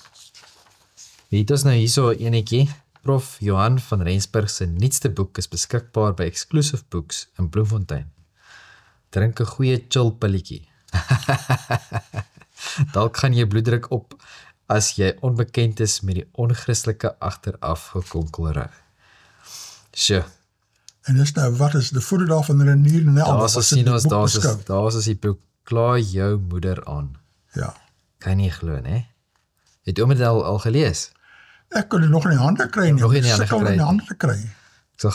Het ons nou hierso enetjie. Prof. Johan van Rensburg se nuutste boek is beskikbaar by Exclusive Books in Bloemfontein. Drink 'n goeie chill pilletjie. Dalk gaan jy bloeddruk op as jy onbekend is met die onchristelike agteraf gekonkelry. Sjoe. en dis nou, wat is die voede daar van Renier en Elba? Daar is die boek, Kla jou moeder aan. Ja. Kan nie glo, né? Het oom dit al gelees? Ek kon dit nog in die hande kry nie. Nog nie in die hande Sukkel gekry in die nie. hande te kry. Ek sal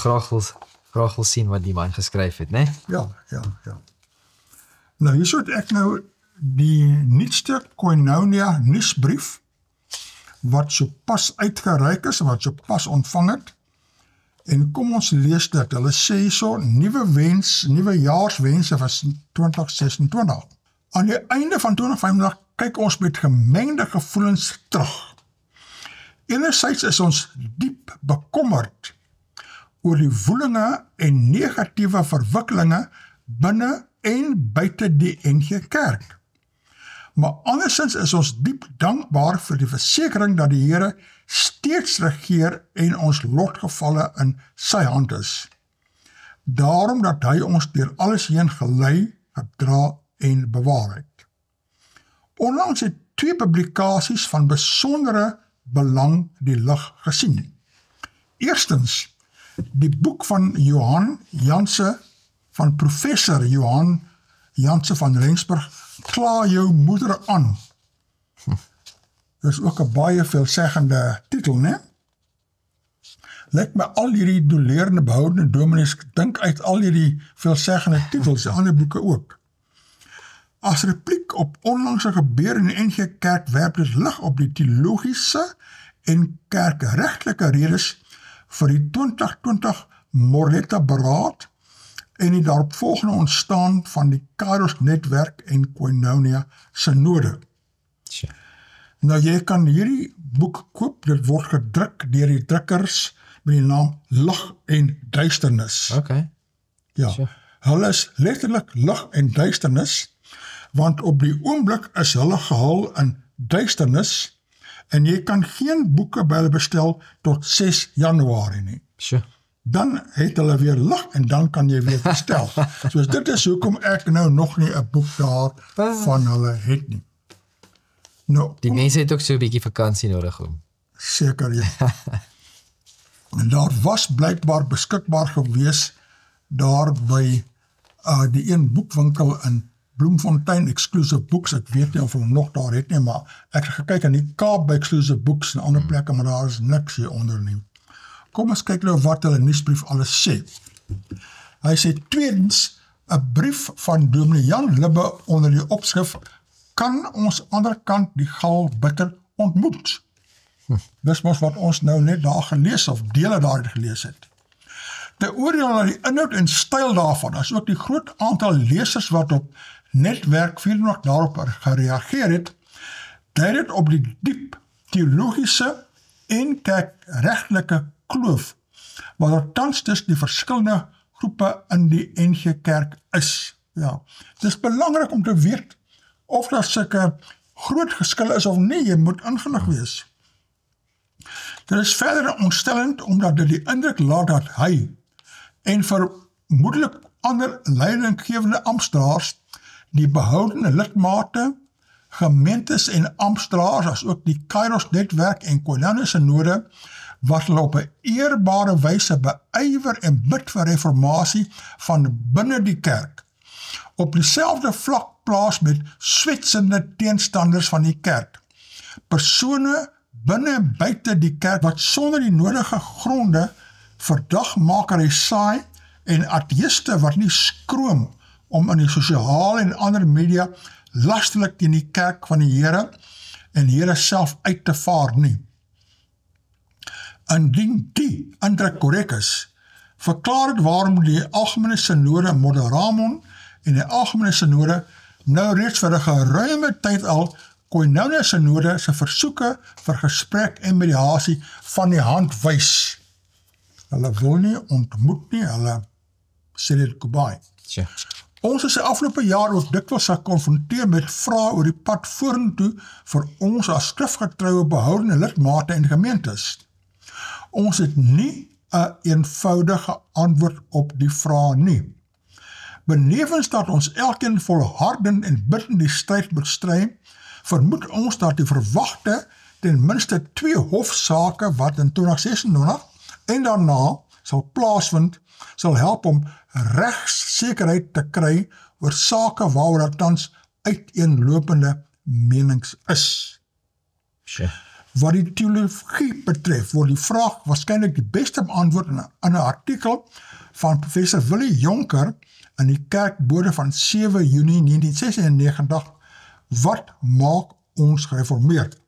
graag wil sien wat die man geskryf het, né? Ja. Nou, hierso het ek nou die nuutste Koinonia nuusbrief, wat so pas uitgereik is, wat so pas ontvang het, en kom ons lees dit. Hulle sê hierso, nuwe jaarswense vir 2026. Aan die einde van 2025 kyk ons met gemengde gevoelens terug. Enerzijds is ons diep bekommerd oor die woelinge en negatiewe verwikkelinge binne en buite die NG Kerk. Maar andersins is ons diep dankbaar vir die versekering dat die Here steeds regeer en ons lotgevalle in sy hand is. Daarom dat hy ons deur alles heen gelei, gedra en bewaar het. Onlangs het 2 publikasies van besondere belang die lig gesien. Eerstens, die boek van Johan Janse, van professor Johan Janse van Rensburg, Kla jou moeder aan. Dit is ook 'n baie veelzeggende titel, né? Lyk my al hierdie doleerende behoudende dominees dink uit al hierdie veelzeggende titels, die ander boeke ook. As repliek op onlangse gebeur in die NG Kerk werp dit lig op die teologiese en kerkregtelike redes vir die 2020 Morletta beraad en die daaropvolgende ontstaan van die Kairos netwerk en Koinonia synode. Sure. Nou jy kan hierdie boek koop, dit word gedruk deur die drukkers met die naam Lig en Duisternis. Okay. Ja, Sure. Hulle is letterlik lig en duisternis, want op die oomblik is hulle gehul in duisternis en jy kan geen boeke by hulle bestel tot 6 Januarie nie. Sure. Dan het hulle weer lig en dan kan jy weer bestel. Soos dit is hoekom ek nou nog nie 'n boek daar van hulle het nie. Nou, Die mense het ook so 'n bietjie vakansie nodig om. seker ja. En daar was blykbaar beskikbaar gewees daar by die een boekwinkel in Bloemfontein, Exclusive Books, ek weet nie of hulle nog daar het nie, maar ek het gekyk in die Kaap by Exclusive Books en ander plekke, maar daar is niks hier onder nie. Kom ons kyk nou wat hulle nuusbrief alles sê. Hy sê tweedens, 'n brief van Dominee Jan Libbe onder die opskrif kan ons ander kant die gal bitter ontmoet. Dis mos wat ons nou net daar gelees of dele daar gelees het. Te oordeel na die inhoud en styl daarvan, as ook die groot aantal lesers wat op Netwerk 24 daarop gereageer het, dui dit op die diep teologiese en kerkregtelike kloof, wat er tans tussen die verskillende groepe in die NG Kerk is. Ja, het is belangrik om te weet of daar sulke groot geskille is of nie, jy moet ingelig wees. Dit is verder ontstellend omdat dit die indruk laat dat hy en vermoedelik ander leidinggewende amptdraers die behoudende lidmate, gemeentes en amptdraers as ook die Kairos netwerk en Koinonia synode wat hulle op 'n eerbare wyse beywer en bid vir reformatie van binne die kerk, op dieselfde vlak plaas met swetsende teenstanders van die kerk. Persone binne en buite die kerk wat sonder die nodige gronde verdagmakerry saai en ateïste wat nie skroom om in die sosiale en ander media lastelik teen die kerk van die Here en Here self uit te vaar nie. Indien die indruk korrek is, verklaar het waarom die Algemene Synode Moderamon en die Algemene Synode nou reeds vir 'n geruime tyd al Koinonia synode se versoeke vir gesprek en mediasie van die hand wys. Hulle wil nie ontmoet nie, hulle sê dit goodbye. Sure. Ons is die afgelope jaar ook dikwels gekonfronteer met vrae oor die pad vorentoe vir ons as skrifgetroue behoudende lidmate en gemeentes. Ons het nie 'n eenvoudige antwoord op die vraag nie. Benewens dat ons elkeen volhardend en bidtend die stryd moet stry, vermoed ons dat die verwagte ten minste 2 hofsaake wat in 2026 en daarna sal plaasvind, sal help om regssekerheid te kry oor sake waaroor daar tans uiteenlopende menings is. Sure. Wat die teologie betref, word die vraag waarskynlik die beste beantwoord in 'n artikel van professor Willie Jonker in die Kerkbode van 7 Junie 1996, wat maak ons gereformeerd?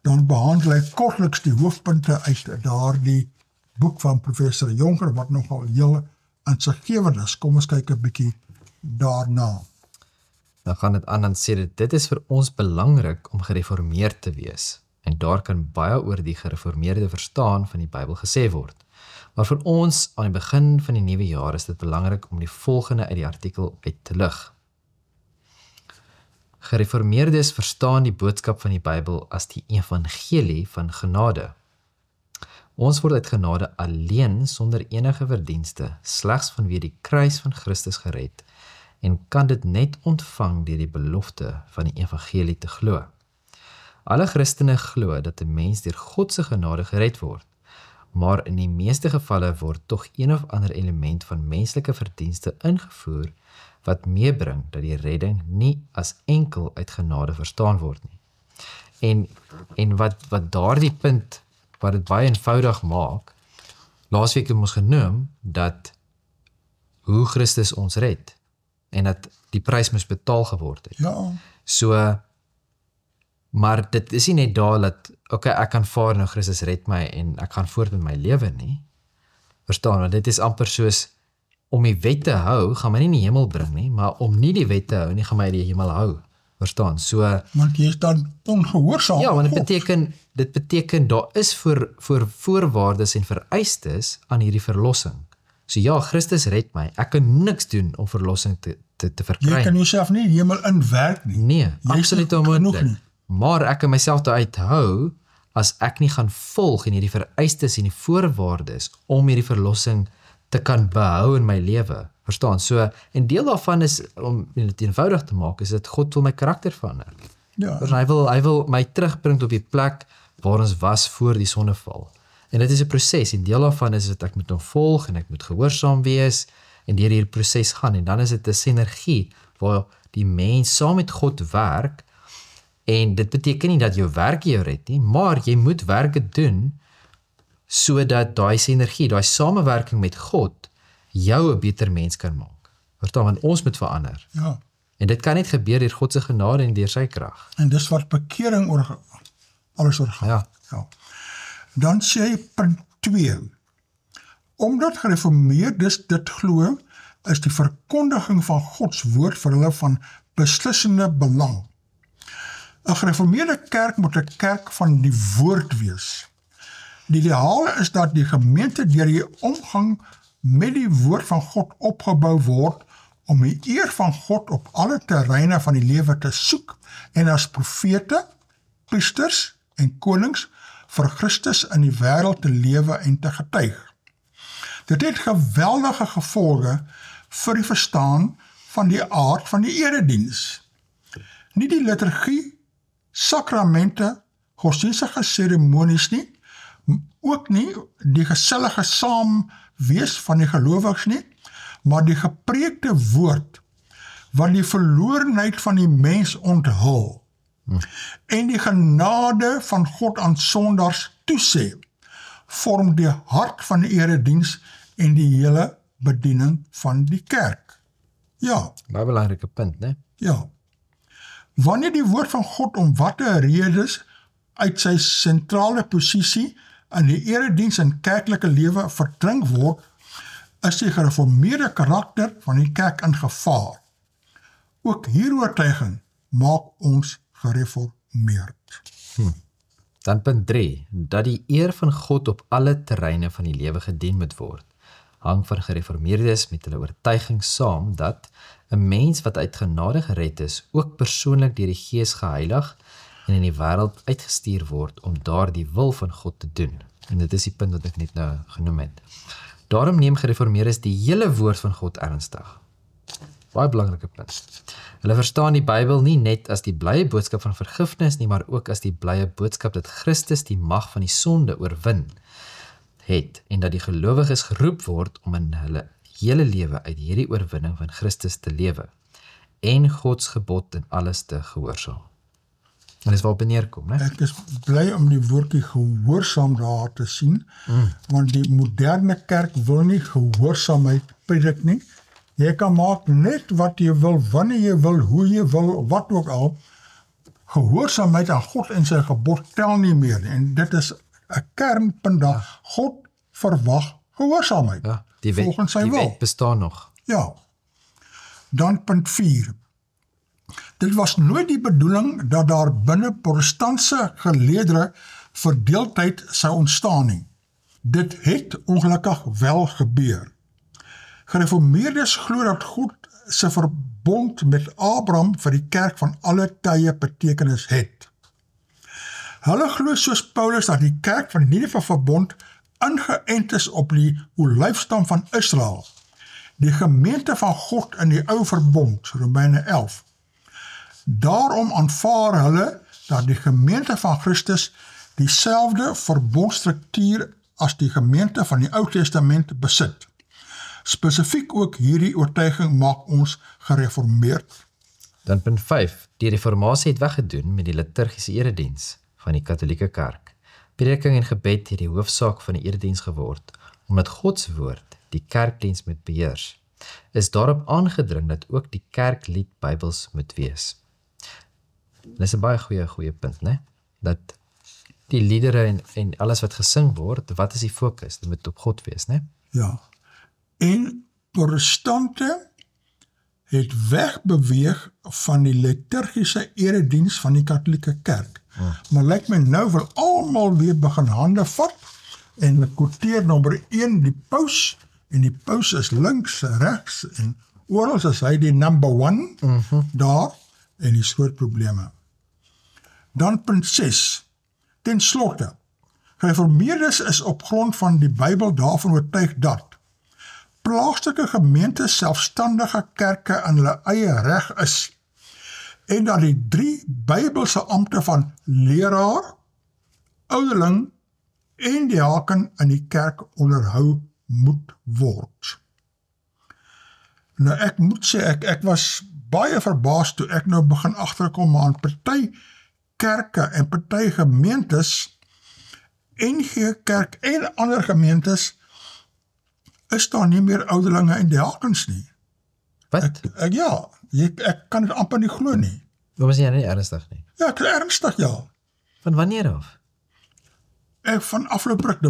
Dan behandel hy kortliks die hoofpunte uit daardie boek van professor Jonker, wat nogal heel insiggewend is. Kom ons kyk 'n bietjie daarna. Dan gaan dit aan en sê dit is vir ons belangrik om gereformeerd te wees. En daar kan baie oor die gereformeerde verstaan van die Bybel gesê word. Maar vir ons aan die begin van die nuwe jaar is dit belangrik om die volgende uit die artikel uit te lig. Gereformeerdes verstaan die boodskap van die Bybel as die evangelie van genade. Ons word uit genade alleen sonder enige verdienste, slegs vanweë die kruis van Christus gered, en kan dit net ontvang deur die belofte van die evangelie te glo. Alle Christene glo dat 'n mens deur God se genade gered word, maar in die meeste gevalle word tog een of ander element van menslike verdienste ingevoer wat meebring dat die redding nie as enkel uit genade verstaan word nie. En wat daardie punt, wat dit baie eenvoudig maak, laasweek het ons genoem, dat hoe Christus ons red, en dat die prys moes betaal geword het. Ja. So, maar dit is nie net daar dat, ek aanvaar nou Christus red my en ek gaan voort met my lewe nie. Verstaan, want dit is amper soos, om die wet te hou, gaan my nie in die hemel bring nie, maar om nie die wet te hou nie, gaan my in die hemel hou. Verstaan, so... Want jy is dan ongehoorsaam. Ja, want dit beteken, daar is voorwaardes en vereistes aan hierdie verlossing. So ja, Christus red my, ek kan niks doen om verlossing te verkry. Jy kan jouself nie in die hemel inwerk nie. Nee, absoluut onmoontlik. Maar ek kan myself daaruit hou, as ek nie gaan volg in hierdie vereistes en die voorwaardes, om hierdie verlossing te kan behou in my lewe. Verstaan, so, en deel daarvan is, om dit eenvoudig te maak, is dat God wil my karakter verander. Ja. Dus hy wil my terugbring op die plek waar ons was voor die sonneval. En dit is 'n proses, en deel daarvan is dat ek moet hom volg, en ek moet gehoorsaam wees, en deur hierdie proses gaan, en dan is dit 'n sinergie, waar die mens saam met God werk, en dit beteken nie dat jou werk jou red nie, maar jy moet werke doen, sodat daai sinergie, daai samewerking met God, jou 'n beter mens kan maak. Verstaan, want ons moet verander. Ja. En dit kan net gebeur deur God se genade en deur sy krag. En dis wat bekering alles oor gaan. Ja. Dan sê hy punt 2. Omdat gereformeerdes dit glo, is die verkondiging van Gods woord vir hulle van beslissende belang. 'n Gereformeerde kerk moet 'n kerk van die woord wees. Die ideaal is dat die gemeente deur die omgang met die woord van God opgebou word om die eer van God op alle terreine van die lewe te soek en as profete, priesters en konings vir Christus in die wêreld te lewe en te getuig. Dit het geweldige gevolge vir die verstaan van die aard van die erediens. Nie die liturgie, sakramente, godsdienstige seremonies nie, ook nie die gesellige saamwees van die gelowiges nie, maar die gepreekte woord wat die verlorenheid van die mens onthul en die genade van God aan sondaars toesê, vorm die hart van die erediens en die hele bediening van die kerk. Ja. Baie belangrike punt, né? Ja. Wanneer die woord van God om watter redes uit sy sentrale posisie in die erediens en kerklike lewe verdrink word, is die gereformeerde karakter van die kerk in gevaar. Ook hieroortuiging maak ons gereformeerd. Dan punt 3, dat die eer van God op alle terreine van die lewe gedien moet word. hang van gereformeerdes met hulle oortuiging saam dat 'n mens wat uit genade gered is, ook persoonlik deur die Gees geheilig en in die wêreld uitgestuur word om daardie wil van God te doen. En dit is die punt wat ek net nou genoem het. Daarom neem gereformeerdes die hele woord van God ernstig. Baie belangrike punt. Hulle verstaan die Bybel nie net as die blye boodskap van vergifnis nie, maar ook as die blye boodskap dat Christus die mag van die sonde oorwin het en dat die gelowiges geroep word om in hulle hele lewe uit hierdie oorwinning van Christus te lewe en Gods gebod in alles te gehoorsaam. En dis waarop neerkom, né? Ek is bly om die woordjie gehoorsaam daar te sien, want die moderne kerk wil nie gehoorsaamheid predik nie. Jy kan maak net wat jy wil, wanneer jy wil, hoe jy wil, wat ook al. Gehoorsaamheid aan God en sy gebod tel nie meer. En dit is 'n kernpunt dat God verwag gehoorsaamheid. Ja, die wet, volgens sy die wil. wet bestaan nog. Ja. Dan punt 4. Dit was nooit die bedoeling dat daar binne protestantse geleedere verdeeldheid sou ontstaan nie. Dit het ongelukkig wel gebeur. Gereformeerdes glo dat God se verbond met Abraham vir die kerk van alle tye betekenis het. Hulle glo soos Paulus dat die kerk van die nuwe verbond ingeënt is op die olyfstam van Israel, die gemeente van God in die ou verbond, Romeine 11. Daarom aanvaar hulle dat die gemeente van Christus dieselfde verbondstruktuur as die gemeente van die Ou Testament besit. Spesifiek ook hierdie oortuiging maak ons gereformeerd. Dan punt 5. Die reformatie het weggedoen met die liturgiese erediens van die Katolieke Kerk. Prediking en gebed het die hoofsaak van die erediens geword, omdat Gods woord die kerkdiens moet beheers. Is daarop aangedring dat ook die kerklied Bybels moet wees. Dit is 'n baie goeie punt, né? Dat die liedere en alles wat gesing word, wat is die fokus? Dit moet op God wees, né? Ja. En protestante het wegbeweeg van die liturgiese erediens van die Katolieke Kerk. Maar lyk my nou wil almal weer begin hande vat en ek quoteer nommer 1 die paus, en die paus is links, regs en oral is hy die number 1 daar en die soort probleme. Dan punt 6. Ten slotte, gereformeerdes is op grond van die Bybel daarvan oortuig dat plaaslike gemeentes selfstandige kerke in hulle eie reg is en dat die 3 Bybelse ampte van leraar, ouderling en diaken in die kerk onderhou moet word. Nou ek moet sê, ek was baie verbaas toe ek nou begin agterkom aan party kerke en party gemeentes, NG Kerk en ander gemeentes, is daar nie meer ouderlinge en diakens nie. Wat? Ek kan dit amper nie glo nie. Waarom is jy nie ernstig nie? Ja, ek is ernstig, ja. Van wanneer af? Van afloopbrik,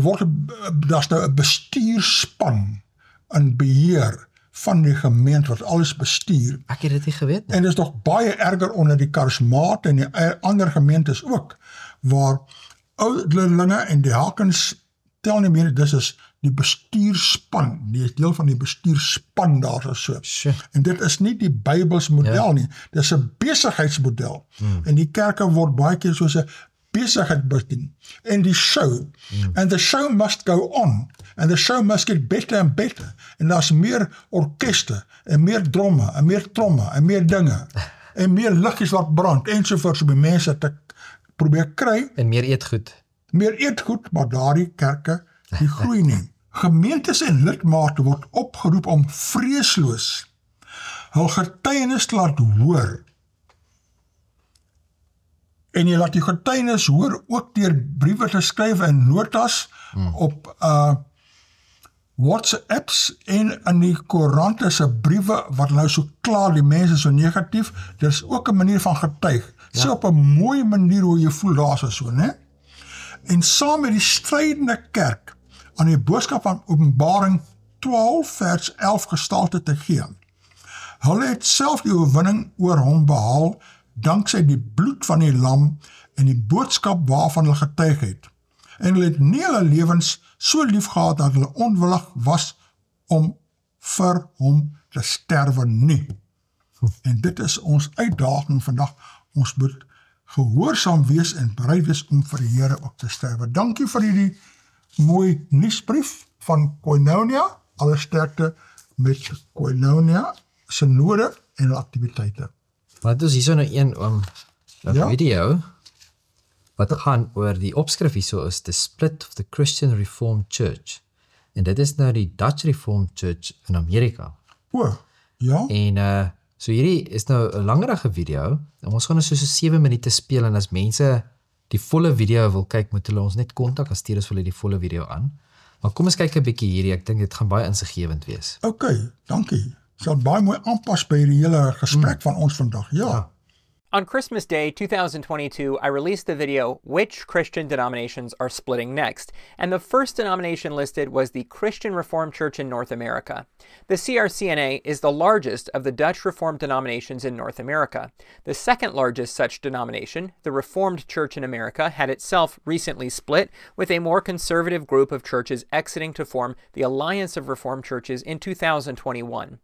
daar's nou 'n bestuurspan in beheer van die gemeente wat alles bestuur. Ek het dit nie geweet nie. En dit is nog baie erger onder die karismate en die ander gemeentes ook, waar ouderlinge en diakens tel nie meer, dis is die bestuurspan, die is deel van die bestuurspan daar so. En dit is nie die Bybels model nie, dit is 'n besigheidsmodel. En die kerke word baie keer soos 'n besigheid bedien. En die show, and the show must go on, and the show must get better and better. En daar's meer orkeste, en meer dromme, en meer tromme, en meer dinge, en meer liggies wat brand, ensovoorts, om die mense te probeer kry. En meer eetgoed. Meer eetgoed, maar daardie kerke, die groei nie. Gemeentes en lidmate word opgeroep om vreesloos hul getuienis te laat hoor. En jy laat die getuienis hoor ook deur briewe te skryf en notas op WhatsApps en in die koerante se briewe wat nou so klaar die mense so negatief. Dit is ook 'n manier van getuig. Ja. So op 'n mooi manier hoe jy voel daar so, né? En saam met die strydende kerk aan die boodskap van Openbaring 12 vers 11 gestalte te gee. Hulle het self die oorwinning oor hom behaal danksy die bloed van die lam en die boodskap waarvan hulle getuig het. En hulle het nie hulle lewens so lief gehad dat hulle onwillig was om vir hom te sterwe nie. En dit is ons uitdaging vandag. Ons moet gehoorsaam wees en bereid wees om vir die Here ook te sterwe. Dankie vir hierdie mooi nuusbrief van Koinonia. Alle sterkte met Koinonia, synode en aktiwiteite. Maar dit is hier so nou een video wat gaan oor die opskrif hierso is The Split of the Christian Reformed Church. En dit is nou die Dutch Reformed Church in Amerika. O, ja. En so hierdie is nou 'n langerige video. En ons gaan nou so 7 minute speel en as mense die volle video wil kyk, moet hulle ons net kontak, as stuur ons hulle die volle video aan. Maar kom ons kyk 'n bietjie hierdie, ek dink dit gaan baie insiggewend wees. OK, dankie. Sal baie mooi aanpas by die hele gesprek van ons vandag. Ja. On Christmas Day 2022, I released the video, Which Christian Denominations Are Splitting Next? And the first denomination listed was the Christian Reformed Church in North America. The CRCNA is the largest of the Dutch Reformed denominations in North America. The second largest such denomination, the Reformed Church in America, had itself recently split, with a more conservative group of churches exiting to form the Alliance of Reformed Churches in 2021.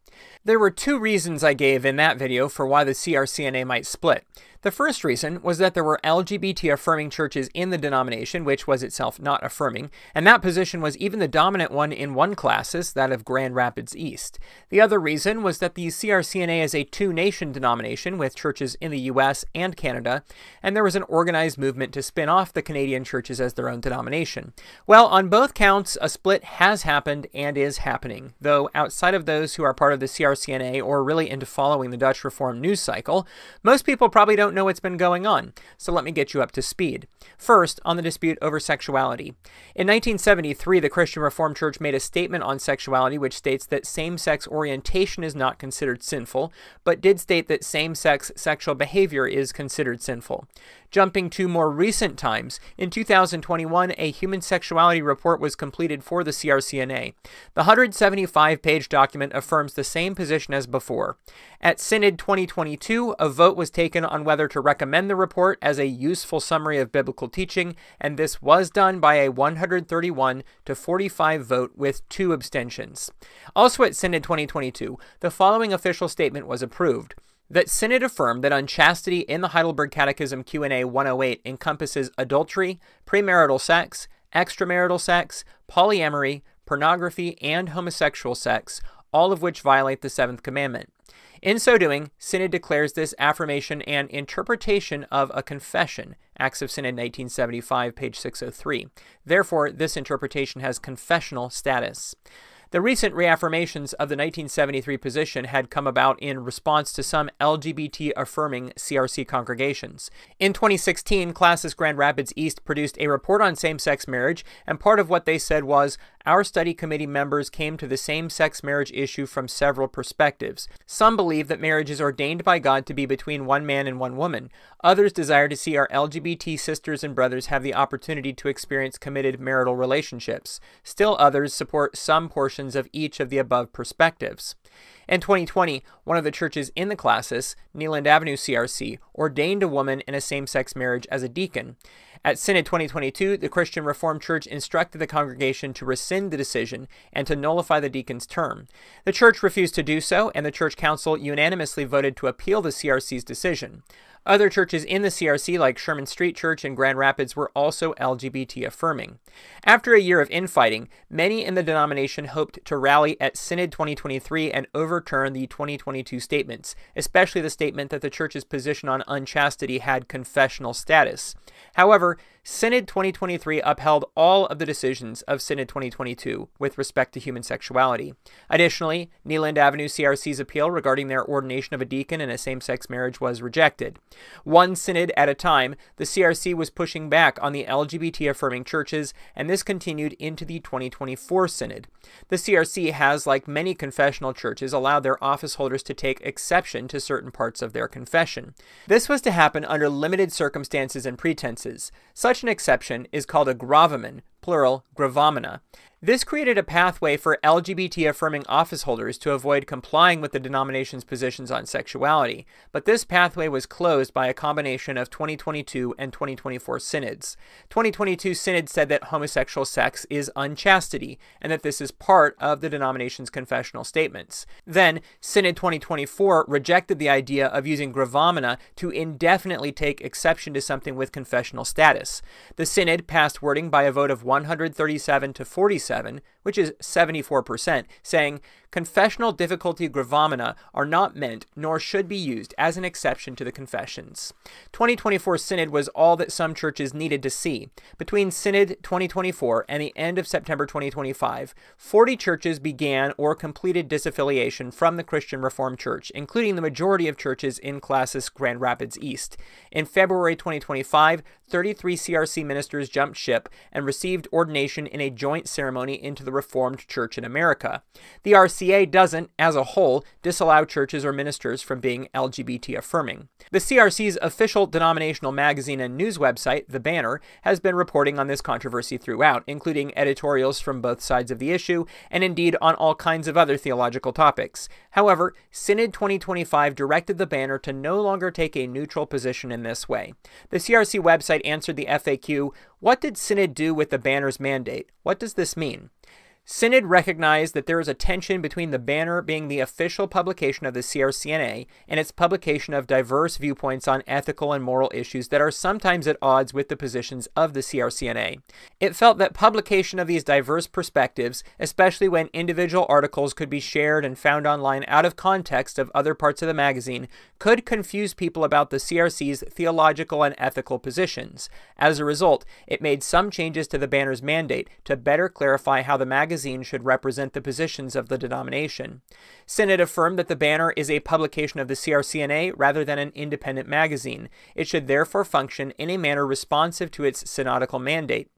There were 2 reasons I gave in that video for why the CRCNA might split. The first reason was that there were LGBT-affirming churches in the denomination, which was itself not affirming, and that position was even the dominant one in one classis, that of Grand Rapids East. The other reason was that the CRCNA is a 2-nation denomination with churches in the US and Canada, and there was an organized movement to spin off the Canadian churches as their own denomination. Well, on both counts, a split has happened and is happening, though outside of those who are part of the CRCNA or really into following the Dutch Reformed news cycle, most people probably don't know what's been going on, so let me get you up to speed. First, on the dispute over sexuality. In 1973, the Christian Reformed Church made a statement on sexuality which states that same-sex orientation is not considered sinful, but did state that same-sex sexual behavior is considered sinful. Jumping to more recent times, in 2021, a human sexuality report was completed for the CRCNA. The 175-page document affirms the same position as before. At Synod 2022, a vote was taken on whether to recommend the report as a useful summary of biblical teaching, and this was done by a 131 to 45 vote with 2 abstentions. Also at Synod 2022, the following official statement was approved. That Synod affirmed that unchastity in the Heidelberg Catechism Q&A 108 encompasses adultery, premarital sex, extramarital sex, polyamory, pornography, and homosexual sex, all of which violate the 7th commandment. In so doing, Synod declares this affirmation an interpretation of a confession, Acts of Synod 1975, page 603. Therefore, this interpretation has confessional status. The recent reaffirmations of the 1973 position had come about in response to some LGBT-affirming CRC congregations. In 2016, Classis Grand Rapids East produced a report on same-sex marriage, and part of what they said was, our study committee members came to the same-sex marriage issue from several perspectives. Some believe that marriage is ordained by God to be between one man and one woman. Others desire to see our LGBT sisters and brothers have the opportunity to experience committed marital relationships. Still others support some portions of each of the above perspectives. In 2020, one of the churches in the Classis, Kneeland Avenue CRC, ordained a woman in a same-sex marriage as a deacon. At Synod 2022, the Christian Reformed Church instructed the congregation to rescind the decision and to nullify the deacon's term. The church refused to do so, and the church council unanimously voted to appeal the CRC's decision. Other churches in the CRC, like Sherman Street Church in Grand Rapids, were also LGBT affirming. After a year of infighting, many in the denomination hoped to rally at Synod 2023 and overturn the 2022 statements, especially the statement that the church's position on unchastity had confessional status. However, Synod 2023 upheld all of the decisions of Synod 2022 with respect to human sexuality. Additionally, Kneeland Avenue CRC's appeal regarding their ordination of a deacon in a same-sex marriage was rejected. One synod at a time, the CRC was pushing back on the LGBT-affirming churches, and this continued into the 2024 synod. The CRC has, like many confessional churches, allowed their office holders to take exception to certain parts of their confession. This was to happen under limited circumstances and pretenses. Such an exception is called a gravamen, plural, gravamina. This created a pathway for LGBT-affirming office holders to avoid complying with the denomination's positions on sexuality, but this pathway was closed by a combination of 2022 and 2024 synods. 2022 synod said that homosexual sex is unchastity, and that this is part of the denomination's confessional statements. Then, Synod 2024 rejected the idea of using gravamina to indefinitely take exception to something with confessional status. The synod passed wording by a vote of 137 to 47, which is 74%, saying, confessional difficulty gravamina are not meant nor should be used as an exception to the confessions. 2024 Synod was all that some churches needed to see. Between Synod 2024 and the end of September 2025, 40 churches began or completed disaffiliation from the Christian Reformed Church, including the majority of churches in Classis Grand Rapids East. In February 2025, 33 CRC ministers jumped ship and received ordination in a joint ceremony into the Reformed Church in America. The RCA doesn't, as a whole, disallow churches or ministers from being LGBT affirming. The CRC's official denominational magazine and news website, The Banner, has been reporting on this controversy throughout, including editorials from both sides of the issue, and indeed on all kinds of other theological topics. However, Synod 2025 directed The Banner to no longer take a neutral position in this way. The CRC website answered the FAQ, "What did Synod do with the Banner's mandate? What does this mean?" Synod recognized that there is a tension between the Banner being the official publication of the CRCNA and its publication of diverse viewpoints on ethical and moral issues that are sometimes at odds with the positions of the CRCNA. It felt that publication of these diverse perspectives, especially when individual articles could be shared and found online out of context of other parts of the magazine, could confuse people about the CRC's theological and ethical positions. As a result, it made some changes to the Banner's mandate to better clarify how the magazine should represent the positions of the denomination. Synod affirmed that the Banner is a publication of the CRCNA rather than an independent magazine. It should therefore function in a manner responsive to its synodical mandate.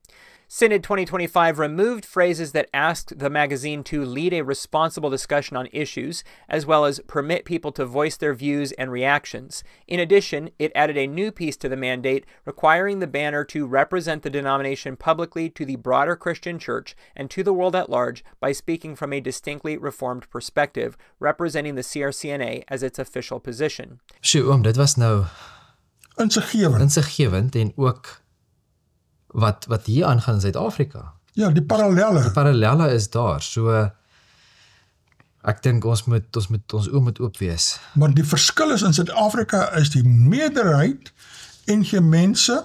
Synod 2025 removed phrases that asked the magazine to lead a responsible discussion on issues, as well as permit people to voice their views and reactions. In addition, it added a new piece to the mandate requiring the Banner to represent the denomination publicly to the broader Christian church and to the world at large by speaking from a distinctly Reformed perspective, representing the CRCNA as its official position. Sjoe, dit was nou insiggewend en ook wat hier aangaan in Suid-Afrika. Ja, die parallelle. Die parallelle is daar. So ek dink ons moet oë moet oop wees. Maar die verskil is in Suid-Afrika is die meerderheid NG mense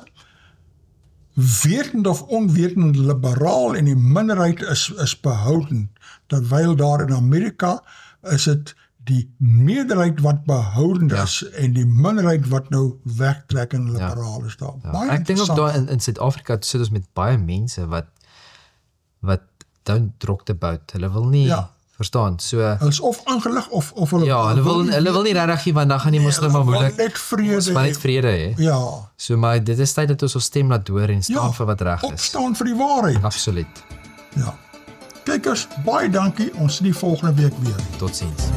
wetend of onwetend liberaal en die minderheid is behouden. Terwyl daar in Amerika is dit die meerderheid wat behouden is en die minderheid wat nou wegtrek en liberaal is daar. Ja. Ek dink ook daar in Suid-Afrika sit ons met baie mense wat don't rock the boat. Hulle wil nie verstaan. So hulle is of ingelig of hulle hulle wil nie regtig nie, want dan gaan die moslim maar moeilik. Net vrede hê. Ja. So maar dit is tyd dat ons stem laat hoor en staan vir wat reg is. Opstaan vir die waarheid. Absoluut. Ja. Kykers, baie dankie. Ons sien die volgende week weer. Totsiens.